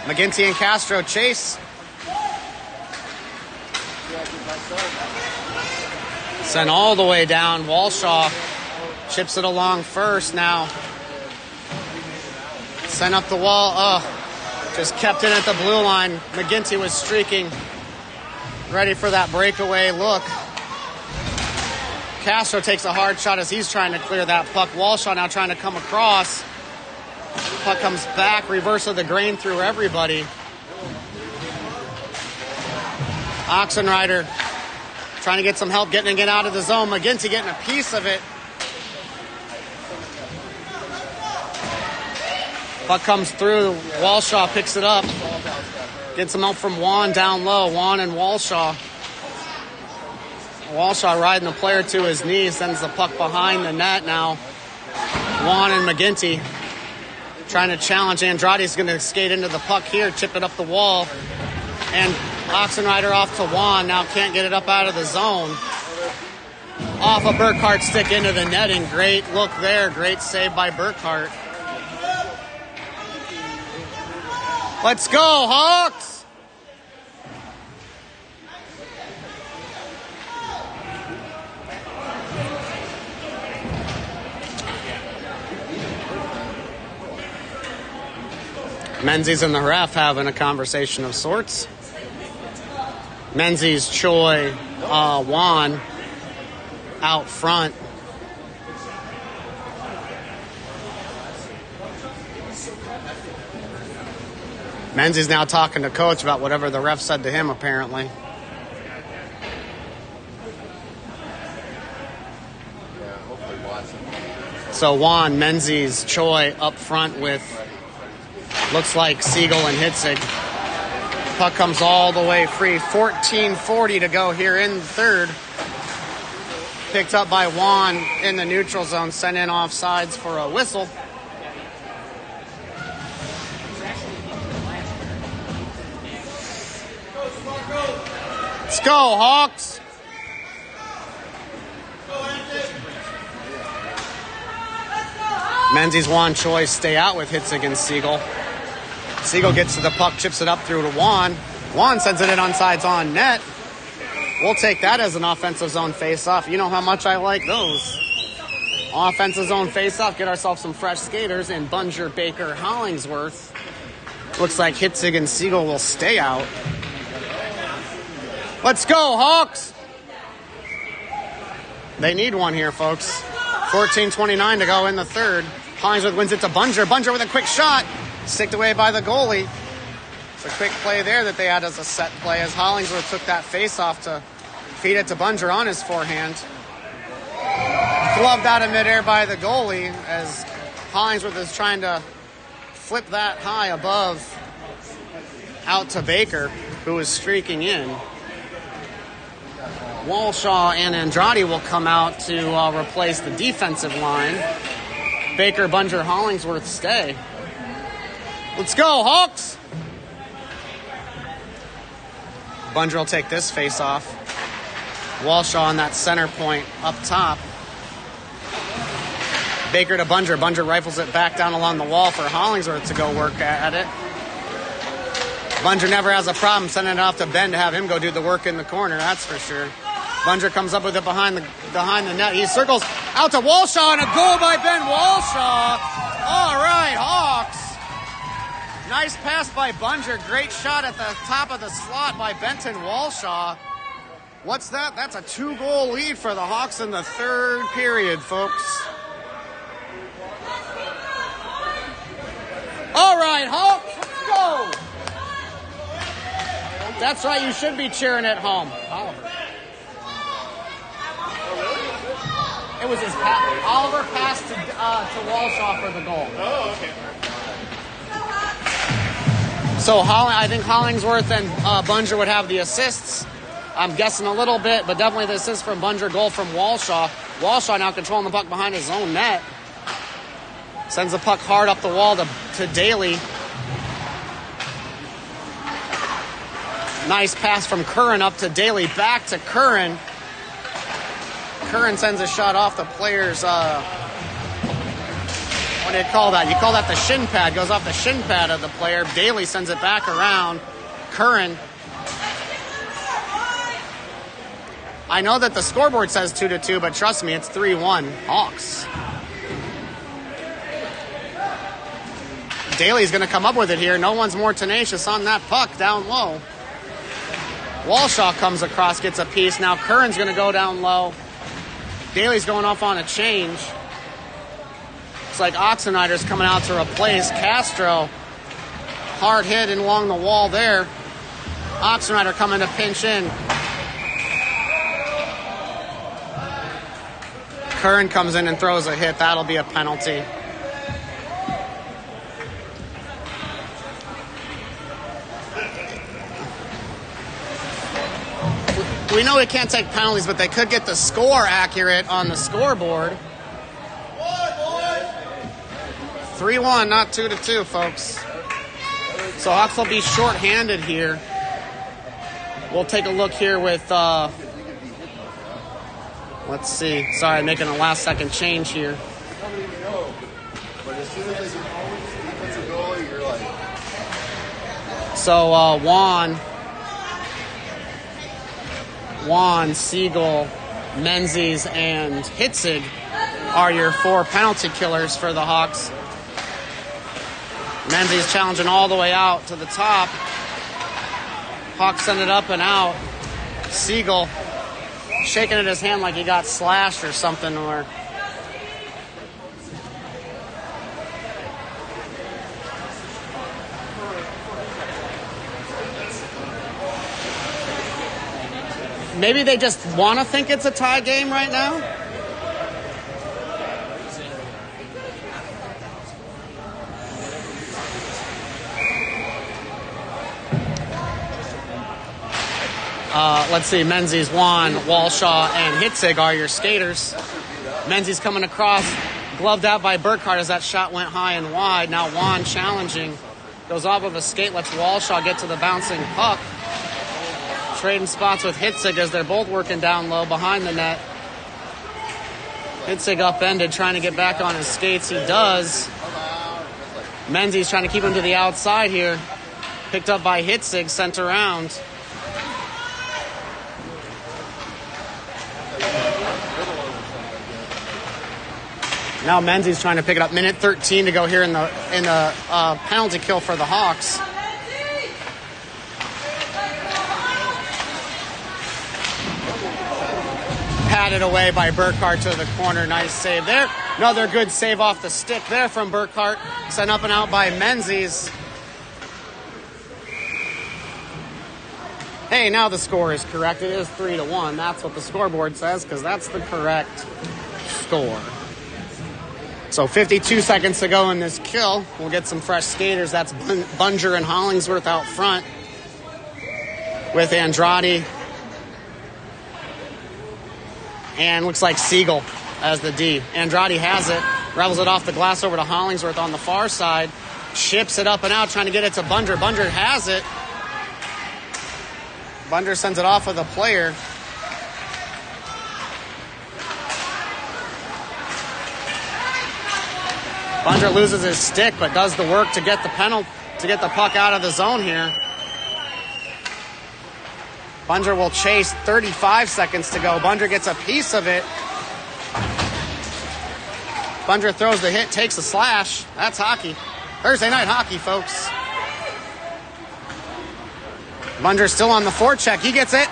[SPEAKER 1] McGinty and Castro chase. Sent all the way down. Walshaw chips it along first now. Sent up the wall. Just kept it at the blue line. McGinty was streaking. Ready for that breakaway look. Castro takes a hard shot as he's trying to clear that puck. Walshaw now trying to come across. Puck comes back. Reverse of the grain through everybody. Oxenrider trying to get some help getting it out of the zone. McGinty getting a piece of it. Puck comes through. Walshaw picks it up. Gets some help from Juan down low. Juan and Walshaw. Walshaw riding the player to his knee. Sends the puck behind the net now. Juan and McGinty trying to challenge. Andrade's going to skate into the puck here. Chip it up the wall. And Oxenrider off to Juan. Now can't get it up out of the zone. Off a Burkhart stick into the netting. Great look there. Great save by Burkhart. Let's go, Hawks! Menzies and the ref having a conversation of sorts. Menzies, Choi, Juan out front. Menzies now talking to coach about whatever the ref said to him, apparently. So Juan, Menzies, Choi up front with, looks like Siegel and Hitzig. Puck comes all the way free. 14:40 to go here in the third. Picked up by Juan in the neutral zone, sent in offsides for a whistle. Let's go, Hawks. Menzies, Juan, Choi stay out with Hitzig and Siegel. Siegel gets to the puck, chips it up through to Juan. Juan sends it in onside on net. We'll take that as an offensive zone face-off. You know how much I like those. Offensive zone face-off. Get ourselves some fresh skaters in Bunger, Baker, Hollingsworth. Looks like Hitzig and Siegel will stay out. Let's go, Hawks! They need one here, folks. 14:29 to go in the third. Hollingsworth wins it to Bunger. Bunger with a quick shot. Sticked away by the goalie. It's a quick play there that they had as a set play as Hollingsworth took that face-off to feed it to Bunger on his forehand. Gloved out of midair by the goalie as Hollingsworth is trying to flip that high above out to Baker, who is streaking in. Walshaw and Andrade will come out to replace the defensive line. Baker, Bunger, Hollingsworth stay. Let's go, Hawks! Bunger will take this face off. Walshaw on that center point up top. Baker to Bunger. Bunger rifles it back down along the wall for Hollingsworth to go work at it. Bunger never has a problem sending it off to Ben to have him go do the work in the corner, that's for sure. Bunger comes up with it behind the net. He circles out to Walshaw, and a goal by Ben Walshaw. All right, Hawks. Nice pass by Bunger. Great shot at the top of the slot by Benton Walshaw. What's that? That's a 2-goal lead for the Hawks in the third period, folks. All right, Hawks, let's go. That's right, you should be cheering at home. Oliver. It was his pass. Oliver passed to Walshaw for the goal.
[SPEAKER 3] Oh, okay.
[SPEAKER 1] So I think Hollingsworth and Bunger would have the assists. I'm guessing a little bit, but definitely the assist from Bunger, goal from Walshaw. Walshaw now controlling the puck behind his own net. Sends the puck hard up the wall to Daly. Nice pass from Curran up to Daly, back to Curran. Curran sends a shot off the player's, what do you call that? You call that the shin pad. Goes off the shin pad of the player. Daly sends it back around. Curran. I know that the scoreboard says 2-2, but trust me, it's 3-1. Hawks. Daly's going to come up with it here. No one's more tenacious on that puck down low. Walshaw comes across, gets a piece. Now Curran's going to go down low. Daly's going off on a change. Looks like Oxenreider's coming out to replace Castro. Hard hit and along the wall there. Oxenreider coming to pinch in. Curran comes in and throws a hit. That'll be a penalty. We know we can't take penalties, but they could get the score accurate on the scoreboard. 3-1, not 2-2, folks. So Hawks will be short-handed here. We'll take a look here with, let's see. Sorry, I'm making a last-second change here. So Juan, Siegel, Menzies, and Hitzig are your 4 penalty killers for the Hawks. Menzies challenging all the way out to the top. Hawks send it up and out. Siegel shaking at his hand like he got slashed or something. Or maybe they just want to think it's a tie game right now. Let's see, Menzies, Juan, Walshaw, and Hitzig are your skaters. Menzies coming across, gloved out by Burkhart as that shot went high and wide. Now Juan challenging, goes off of a skate, lets Walshaw get to the bouncing puck. Trading spots with Hitzig as they're both working down low behind the net. Hitzig upended, trying to get back on his skates. He does. Menzies trying to keep him to the outside here. Picked up by Hitzig, sent around. Now Menzies trying to pick it up. Minute 13 to go here in the penalty kill for the Hawks. Patted away by Burkhart to the corner. Nice save there. Another good save off the stick there from Burkhart. Sent up and out by Menzies. Hey, now the score is correct. It is 3-1. That's what the scoreboard says, because that's the correct score. So 52 seconds to go in this kill. We'll get some fresh skaters. That's Bunger and Hollingsworth out front with Andrade. And looks like Siegel as the D. Andrade has it. Rebels it off the glass over to Hollingsworth on the far side. Chips it up and out, trying to get it to Bunger. Bunger has it. Bunger sends it off of the player. Bunger loses his stick, but does the work to get the penalty, to get the puck out of the zone here. Bunger will chase. 35 seconds to go. Bunger gets a piece of it. Bunger throws the hit, takes a slash. That's hockey. Thursday night hockey, folks. Bunger still on the forecheck. He gets it.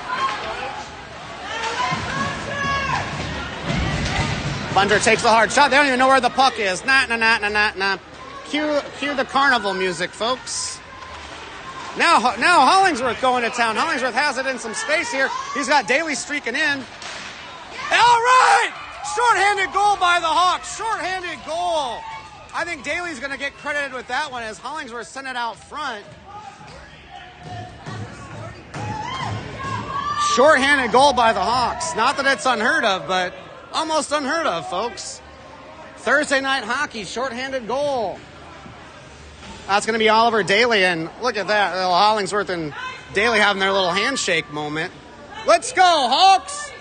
[SPEAKER 1] Bunger takes the hard shot. They don't even know where the puck is. Nah. Cue the carnival music, folks. Now Hollingsworth going to town. Hollingsworth has it in some space here. He's got Daly streaking in. All right! Shorthanded goal by the Hawks. Shorthanded goal. I think Daly's going to get credited with that one as Hollingsworth sent it out front. Shorthanded goal by the Hawks. Not that it's unheard of, but almost unheard of, folks. Thursday night hockey, shorthanded goal. That's going to be Oliver Daly, and look at that. Little Hollingsworth and Daly having their little handshake moment. Let's go, Hawks!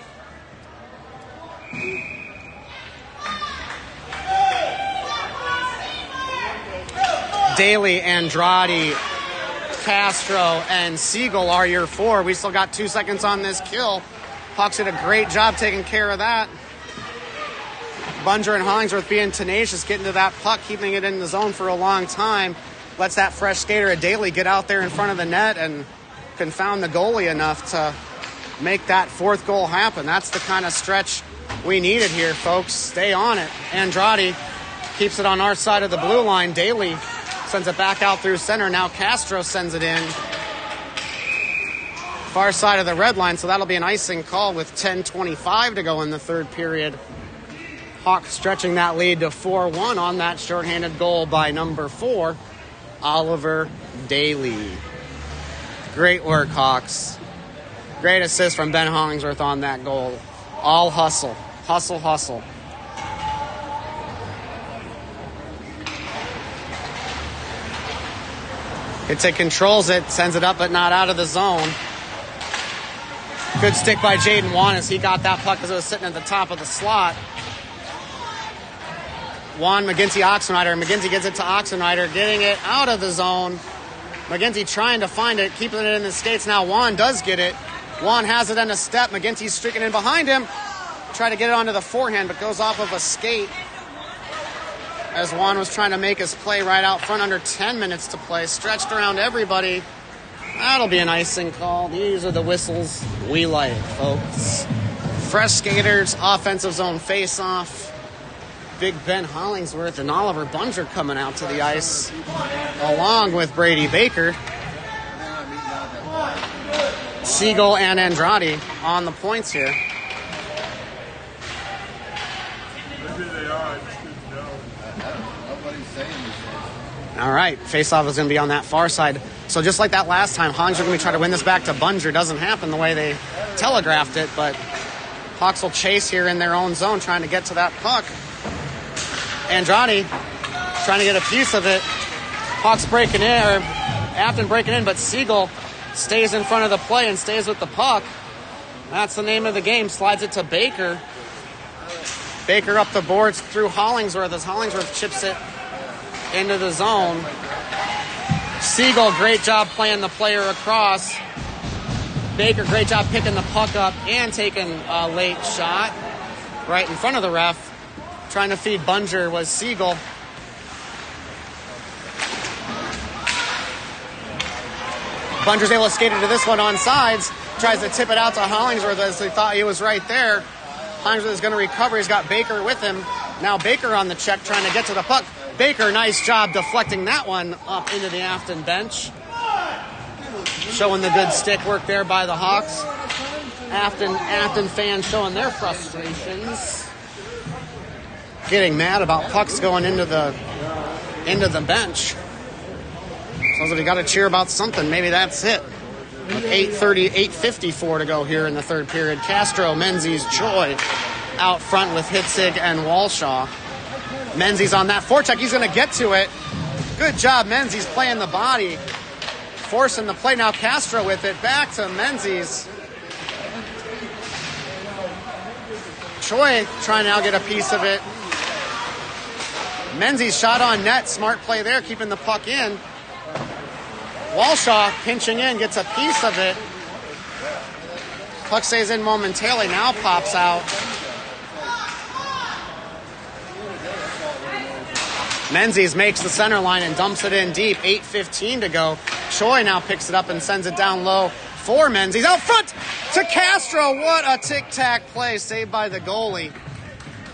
[SPEAKER 1] Daly, Andrade, Castro, and Siegel are your four. We still got 2 seconds on this kill. Hawks did a great job taking care of that. Bunger and Hollingsworth being tenacious, getting to that puck, keeping it in the zone for a long time. Lets that fresh skater, Daly, get out there in front of the net and confound the goalie enough to make that fourth goal happen. That's the kind of stretch we needed here, folks. Stay on it. Andrade keeps it on our side of the blue line. Daly sends it back out through center. Now Castro sends it in. Far side of the red line, so that'll be an icing call with 10:25 to go in the third period. Hawks stretching that lead to 4-1 on that shorthanded goal by number 4, Oliver Daly. Great work, Hawks. Great assist from Ben Hollingsworth on that goal. All hustle. Hustle, hustle. It controls it, sends it up but not out of the zone. Good stick by Jaden Wan as he got that puck as it was sitting at the top of the slot. Juan McGinty Oxenrider. McGinty gets it to Oxenrider, getting it out of the zone. McGinty trying to find it, keeping it in the skates. Now Juan does get it. Juan has it in a step. McGinty's streaking in behind him. Try to get it onto the forehand, but goes off of a skate. As Juan was trying to make his play right out front, under 10 minutes to play. Stretched around everybody. That'll be an icing call. These are the whistles we like, folks. Fresh skaters, offensive zone face-off. Big Ben Hollingsworth and Oliver Bunger coming out to the ice, along with Brady Baker. Siegel and Andrade on the points here. All right, face-off is going to be on that far side. So just like that last time, Hollingsworth going to try to win this back to Bunger. Doesn't happen the way they telegraphed it, but Hawks will chase here in their own zone, trying to get to that puck. Andrade trying to get a piece of it. Hawks breaking in, or Afton breaking in, but Siegel stays in front of the play and stays with the puck. That's the name of the game. Slides it to Baker. Baker up the boards through Hollingsworth as Hollingsworth chips it into the zone. Siegel, great job playing the player across. Baker, great job picking the puck up and taking a late shot right in front of the ref. Trying to feed Bunger was Siegel. Bunger's able to skate into this one on sides. Tries to tip it out to Hollingsworth as he thought he was right there. Hollingsworth is going to recover. He's got Baker with him. Now Baker on the check trying to get to the puck. Baker, nice job deflecting that one up into the Afton bench. Showing the good stick work there by the Hawks. Afton fans showing their frustrations. Getting mad about pucks going into the bench. So you got to cheer about something. Maybe that's it. With 8:54 to go here in the third period. Castro, Menzies, Choi out front with Hitzig and Walshaw. Menzies on that forecheck. He's going to get to it. Good job, Menzies playing the body. Forcing the play. Now Castro with it. Back to Menzies. Choi trying to now get a piece of it. Menzies shot on net. Smart play there, keeping the puck in. Walshaw pinching in, gets a piece of it. Puck stays in momentarily, now pops out. Menzies makes the center line and dumps it in deep. 8:15 to go. Choi now picks it up and sends it down low for Menzies. Out front to Castro. What a tic-tac play, saved by the goalie.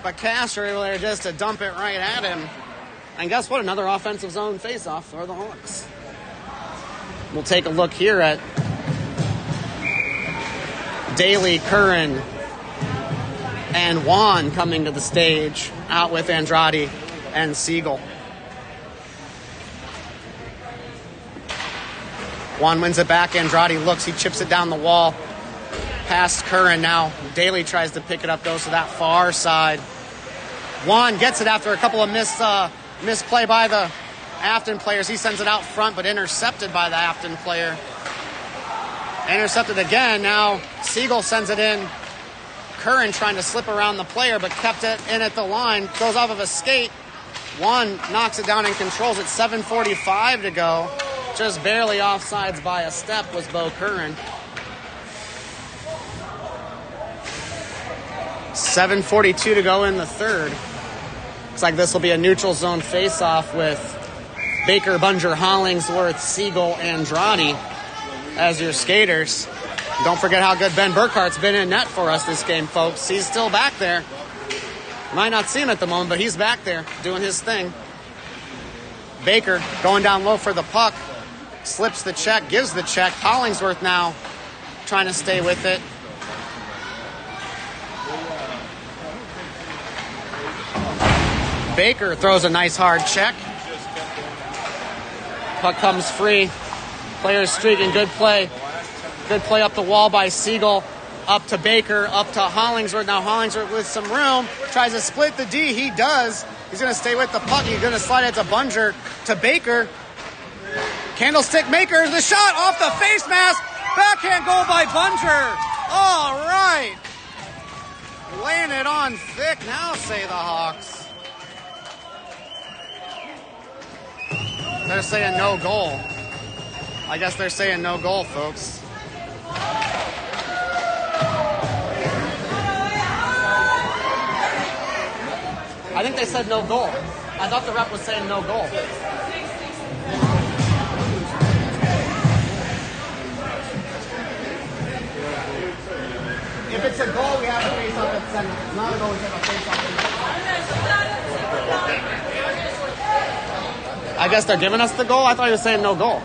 [SPEAKER 1] But Castro able there just to dump it right at him. And guess what? Another offensive zone face-off for the Hawks. We'll take a look here at Daly, Curran, and Juan coming to the stage, out with Andrade and Siegel. Juan wins it back. Andrade looks. He chips it down the wall. Past Curran now. Daly tries to pick it up, goes to that far side. Juan gets it after a couple of misplay by the Afton players. He sends it out front, but intercepted by the Afton player. Intercepted again. Now Siegel sends it in. Curran trying to slip around the player, but kept it in at the line. Goes off of a skate. Juan knocks it down and controls it. 7:45 to go. Just barely offsides by a step was Bo Curran. 7:42 to go in the third. Looks like this will be a neutral zone face-off with Baker, Bunger, Hollingsworth, Siegel, Andrade as your skaters. Don't forget how good Ben Burkhart's been in net for us this game, folks. He's still back there. Might not see him at the moment, but he's back there doing his thing. Baker going down low for the puck. Slips the check, gives the check. Hollingsworth now trying to stay with it. Baker throws a nice hard check. Puck comes free. Players streaking, good play. Good play up the wall by Siegel. Up to Baker, up to Hollingsworth. Now Hollingsworth with some room. Tries to split the D. He does. He's going to stay with the puck. He's going to slide it to Bunger, to Baker. Candlestick maker, the shot off the face mask. Backhand goal by Bunger. All right. Laying it on thick now, say the Hawks. They're saying no goal. I guess they're saying no goal, folks. I think they said no goal. I thought the ref was saying no goal. If it's a goal, we have to face off at center. If it's not a goal, we have to face off at... I guess they're giving us the goal? I thought he was saying no goal.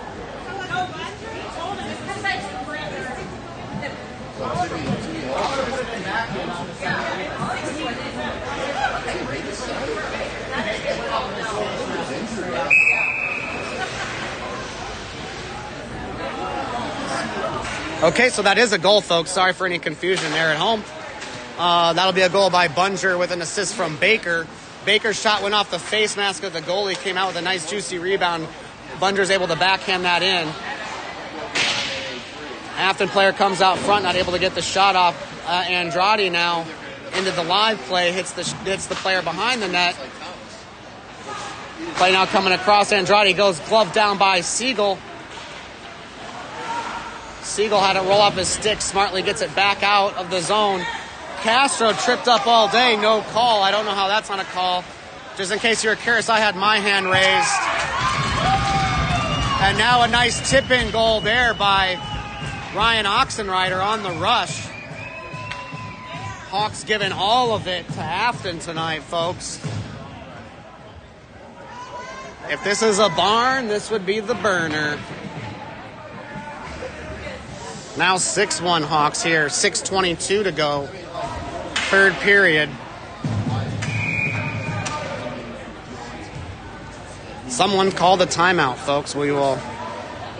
[SPEAKER 1] Okay, so that is a goal, folks. Sorry for any confusion there at home. That'll be a goal by Bunger with an assist from Baker. Baker's shot went off the face mask of the goalie, came out with a nice juicy rebound. Bunger's able to backhand that in. Afton player comes out front, not able to get the shot off. Andrade now into the live play, hits the player behind the net. Play now coming across. Andrade goes glove down by Siegel. Siegel had it roll off his stick, smartly gets it back out of the zone. Castro tripped up all day, no call. I don't know how that's not a call. Just in case you're curious, I had my hand raised. And now a nice tip-in goal there by Ryan Oxenrider on the rush. Hawks giving all of it to Afton tonight, folks. If this is a barn, this would be the burner. Now 6-1 Hawks here, 6:22 to go, third period. Someone called a timeout, folks. We will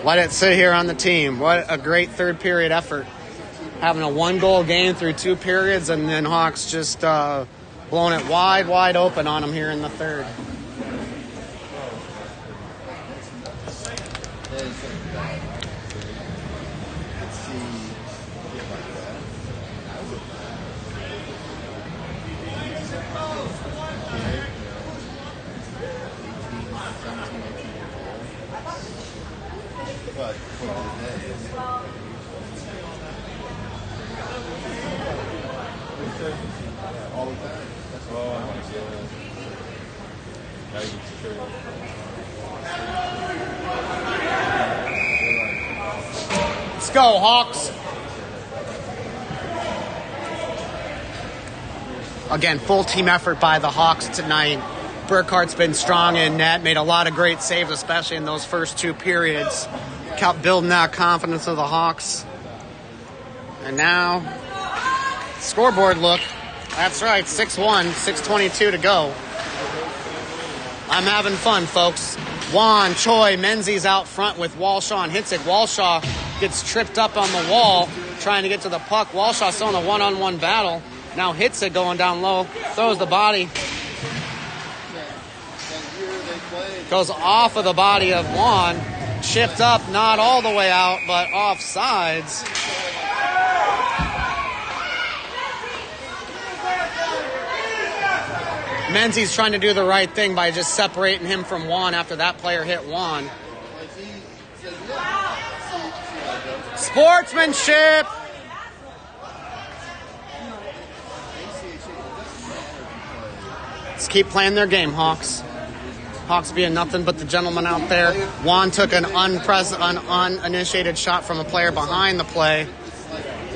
[SPEAKER 1] let it sit here on the team. What a great third period effort. Having a 1-goal game through 2 periods, and then Hawks just blowing it wide open on them here in the third. Let's go, Hawks. Again, full team effort by the Hawks tonight. Burkhart's been strong in net, made a lot of great saves, especially in those first 2 periods. building that confidence of the Hawks. And now, scoreboard look. That's right, 6-1, 6:22 to go. I'm having fun, folks. Juan, Choi, Menzies out front with Walshaw and Hitzig. Walshaw gets tripped up on the wall trying to get to the puck. Walshaw still in a one-on-one battle. Now Hitzig going down low, throws the body. Goes off of the body of Juan. Chipped up, not all the way out, but off sides. Menzies trying to do the right thing by just separating him from Juan after that player hit Juan. Sportsmanship! Let's keep playing their game, Hawks. Hawks being nothing but the gentleman out there. Juan took an uninitiated shot from a player behind the play.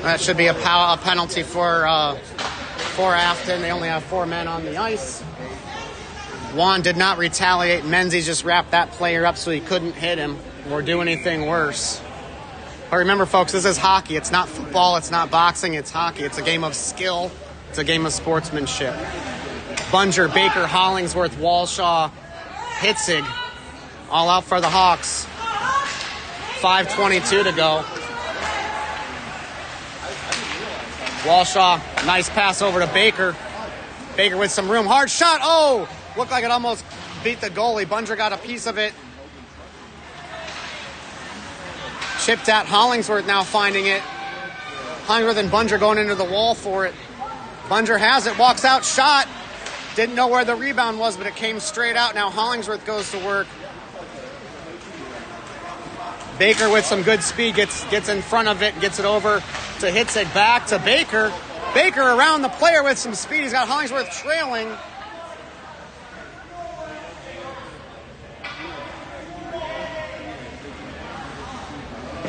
[SPEAKER 1] That should be a penalty for Afton. They only have 4 men on the ice. Juan did not retaliate. Menzies just wrapped that player up so he couldn't hit him or do anything worse. But remember, folks, this is hockey. It's not football. It's not boxing. It's hockey. It's a game of skill. It's a game of sportsmanship. Bunger, Baker, Hollingsworth, Walshaw, Hitzig, all out for the Hawks. 5:22 to go. Walshaw, nice pass over to Baker. Baker with some room. Hard shot. Oh! Looked like it almost beat the goalie. Bunger got a piece of it. Chipped at Hollingsworth now finding it. Hollingsworth and Bunger going into the wall for it. Bunger has it, walks out, shot. Didn't know where the rebound was, but it came straight out. Now Hollingsworth goes to work. Baker with some good speed gets in front of it, gets it over to Hitzig, back to Baker. Baker around the player with some speed. He's got Hollingsworth trailing.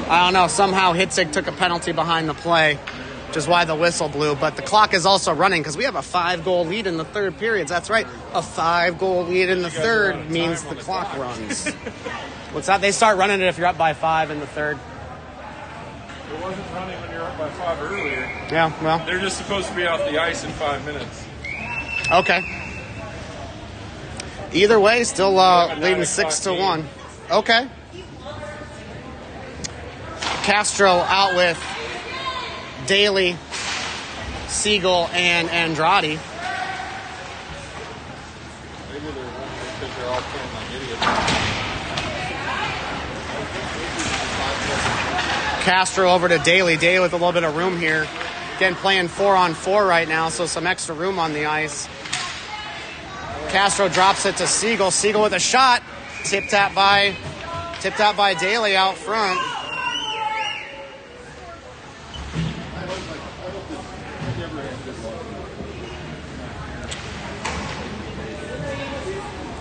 [SPEAKER 1] I don't know, somehow Hitzig took a penalty behind the play, which is why the whistle blew. But the clock is also running because we have a 5-goal lead in the third periods. That's right, a 5-goal lead in the third means the clock runs. What's that? They start running it if you're up by 5 in the third.
[SPEAKER 3] It wasn't running when you're up by 5 earlier.
[SPEAKER 1] Yeah, well.
[SPEAKER 3] They're just supposed to be off the ice in 5 minutes.
[SPEAKER 1] Okay. Either way, still leading 6-1. Okay. Castro out with Daly, Siegel, and Andrade.
[SPEAKER 3] Maybe they're running because they're all playing like idiots.
[SPEAKER 1] Castro over to Daly. Daly with a little bit of room here. Again, playing 4-on-4 right now, so some extra room on the ice. Castro drops it to Siegel. Siegel with a shot. Tipped out by Daly out front.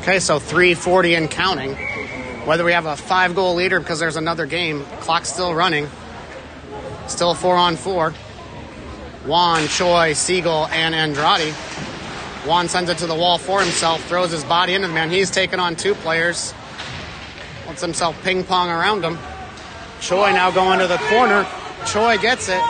[SPEAKER 1] Okay, so 3:40 and counting. Whether we have a 5-goal lead or because there's another game, clock's still running. Still 4-on-4. Juan, Choi, Siegel, and Andrade. Juan sends it to the wall for himself, throws his body into the man. He's taken on 2 players. Lets himself ping-pong around him. Choi now going to the corner. Choi gets it.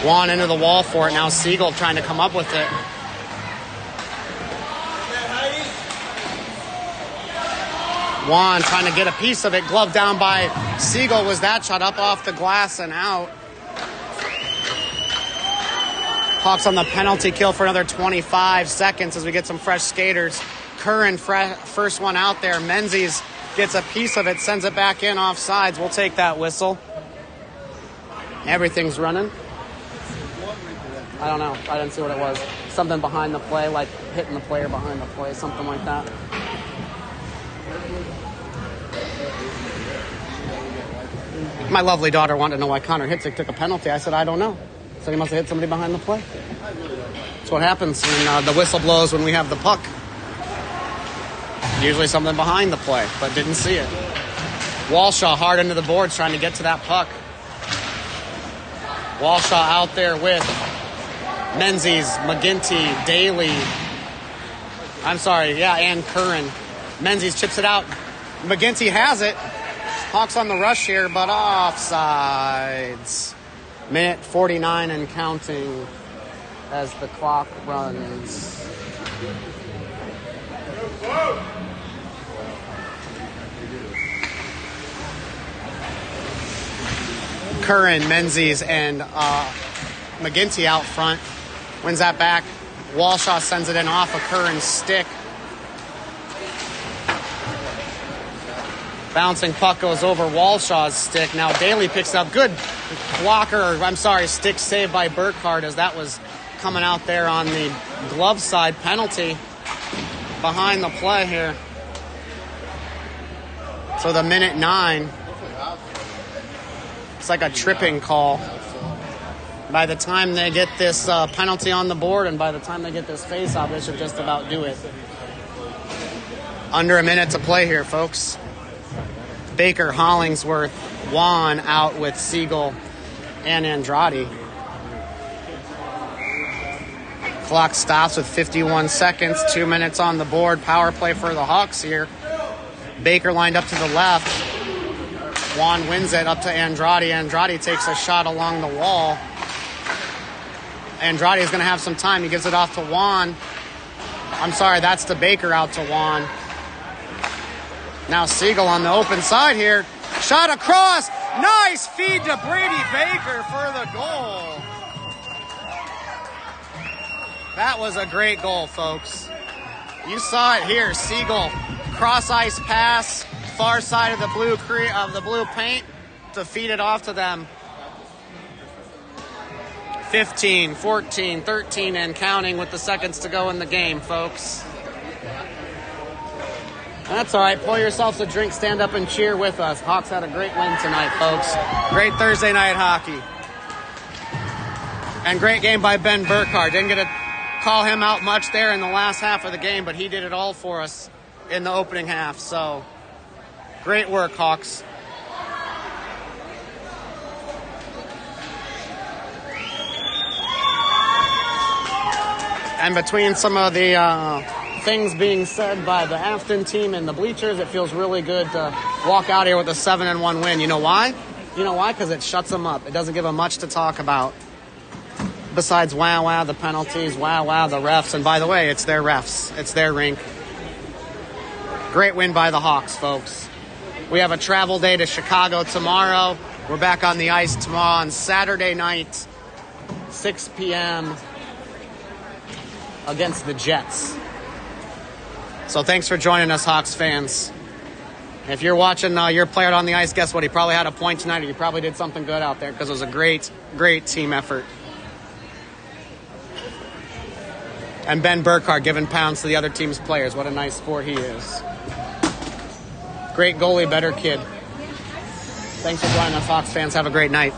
[SPEAKER 1] Juan into the wall for it. Now Siegel trying to come up with it. Juan trying to get a piece of it. Glove down by Siegel. Was that shot up off the glass and out? Hawks on the penalty kill for another 25 seconds as we get some fresh skaters. Curran, first one out there. Menzies gets a piece of it, sends it back in off sides. We'll take that whistle. Everything's running. I don't know. I didn't see what it was. Something behind the play, like hitting the player behind the play, something like that. My lovely daughter wanted to know why Connor Hitzig took a penalty. I said, I don't know. So he must have hit somebody behind the play. That's what happens when the whistle blows when we have the puck. Usually something behind the play, but didn't see it. Walshaw hard into the boards trying to get to that puck. Walshaw out there with Menzies, McGinty, Daly. And Curran. Menzies chips it out. McGinty has it. Hawks on the rush here, but offsides. Minute 49 and counting as the clock runs. Curran, Menzies, and McGinty out front. Wins that back. Walshaw sends it in off of Curran's stick. Bouncing puck goes over Walshaw's stick. Now Daly picks up. Good stick save by Burkhardt as that was coming out there on the glove side. Penalty behind the play here. So the minute 9. It's like a tripping call. By the time they get this penalty on the board and by the time they get this face-off, they should just about do it. Under a minute to play here, folks. Baker, Hollingsworth, Juan out with Siegel and Andrade. Clock stops with 51 seconds, 2 minutes on the board. Power play for the Hawks here. Baker lined up to the left. Juan wins it up to Andrade. Andrade takes a shot along the wall. Andrade is going to have some time. He gives it off to Juan. That's to Baker out to Juan. Now Siegel on the open side here. Shot across. Nice feed to Brady Baker for the goal. That was a great goal, folks. You saw it here. Siegel, cross ice pass, far side of the blue paint to feed it off to them. 15, 14, 13, and counting with the seconds to go in the game, folks. That's all right. Pour yourselves a drink, stand up and cheer with us. Hawks had a great win tonight, folks. Great Thursday night hockey. And great game by Ben Burkhardt. Didn't get to call him out much there in the last half of the game, but he did it all for us in the opening half. So, great work, Hawks. And between some of the things being said by the Afton team and the bleachers, it feels really good to walk out here with a 7-1 win. You know why? Because it shuts them up. It doesn't give them much to talk about. Besides wow, the penalties, wow, the refs. And by the way, it's their refs. It's their rink. Great win by the Hawks, folks. We have a travel day to Chicago tomorrow. We're back on the ice tomorrow on Saturday night, 6 p.m. against the Jets. So thanks for joining us, Hawks fans. If you're watching your player on the ice, guess what? He probably had a point tonight, or he probably did something good out there because it was a great, great team effort. And Ben Burkhardt giving pounds to the other team's players. What a nice sport he is. Great goalie, better kid. Thanks for joining us, Hawks fans. Have a great night.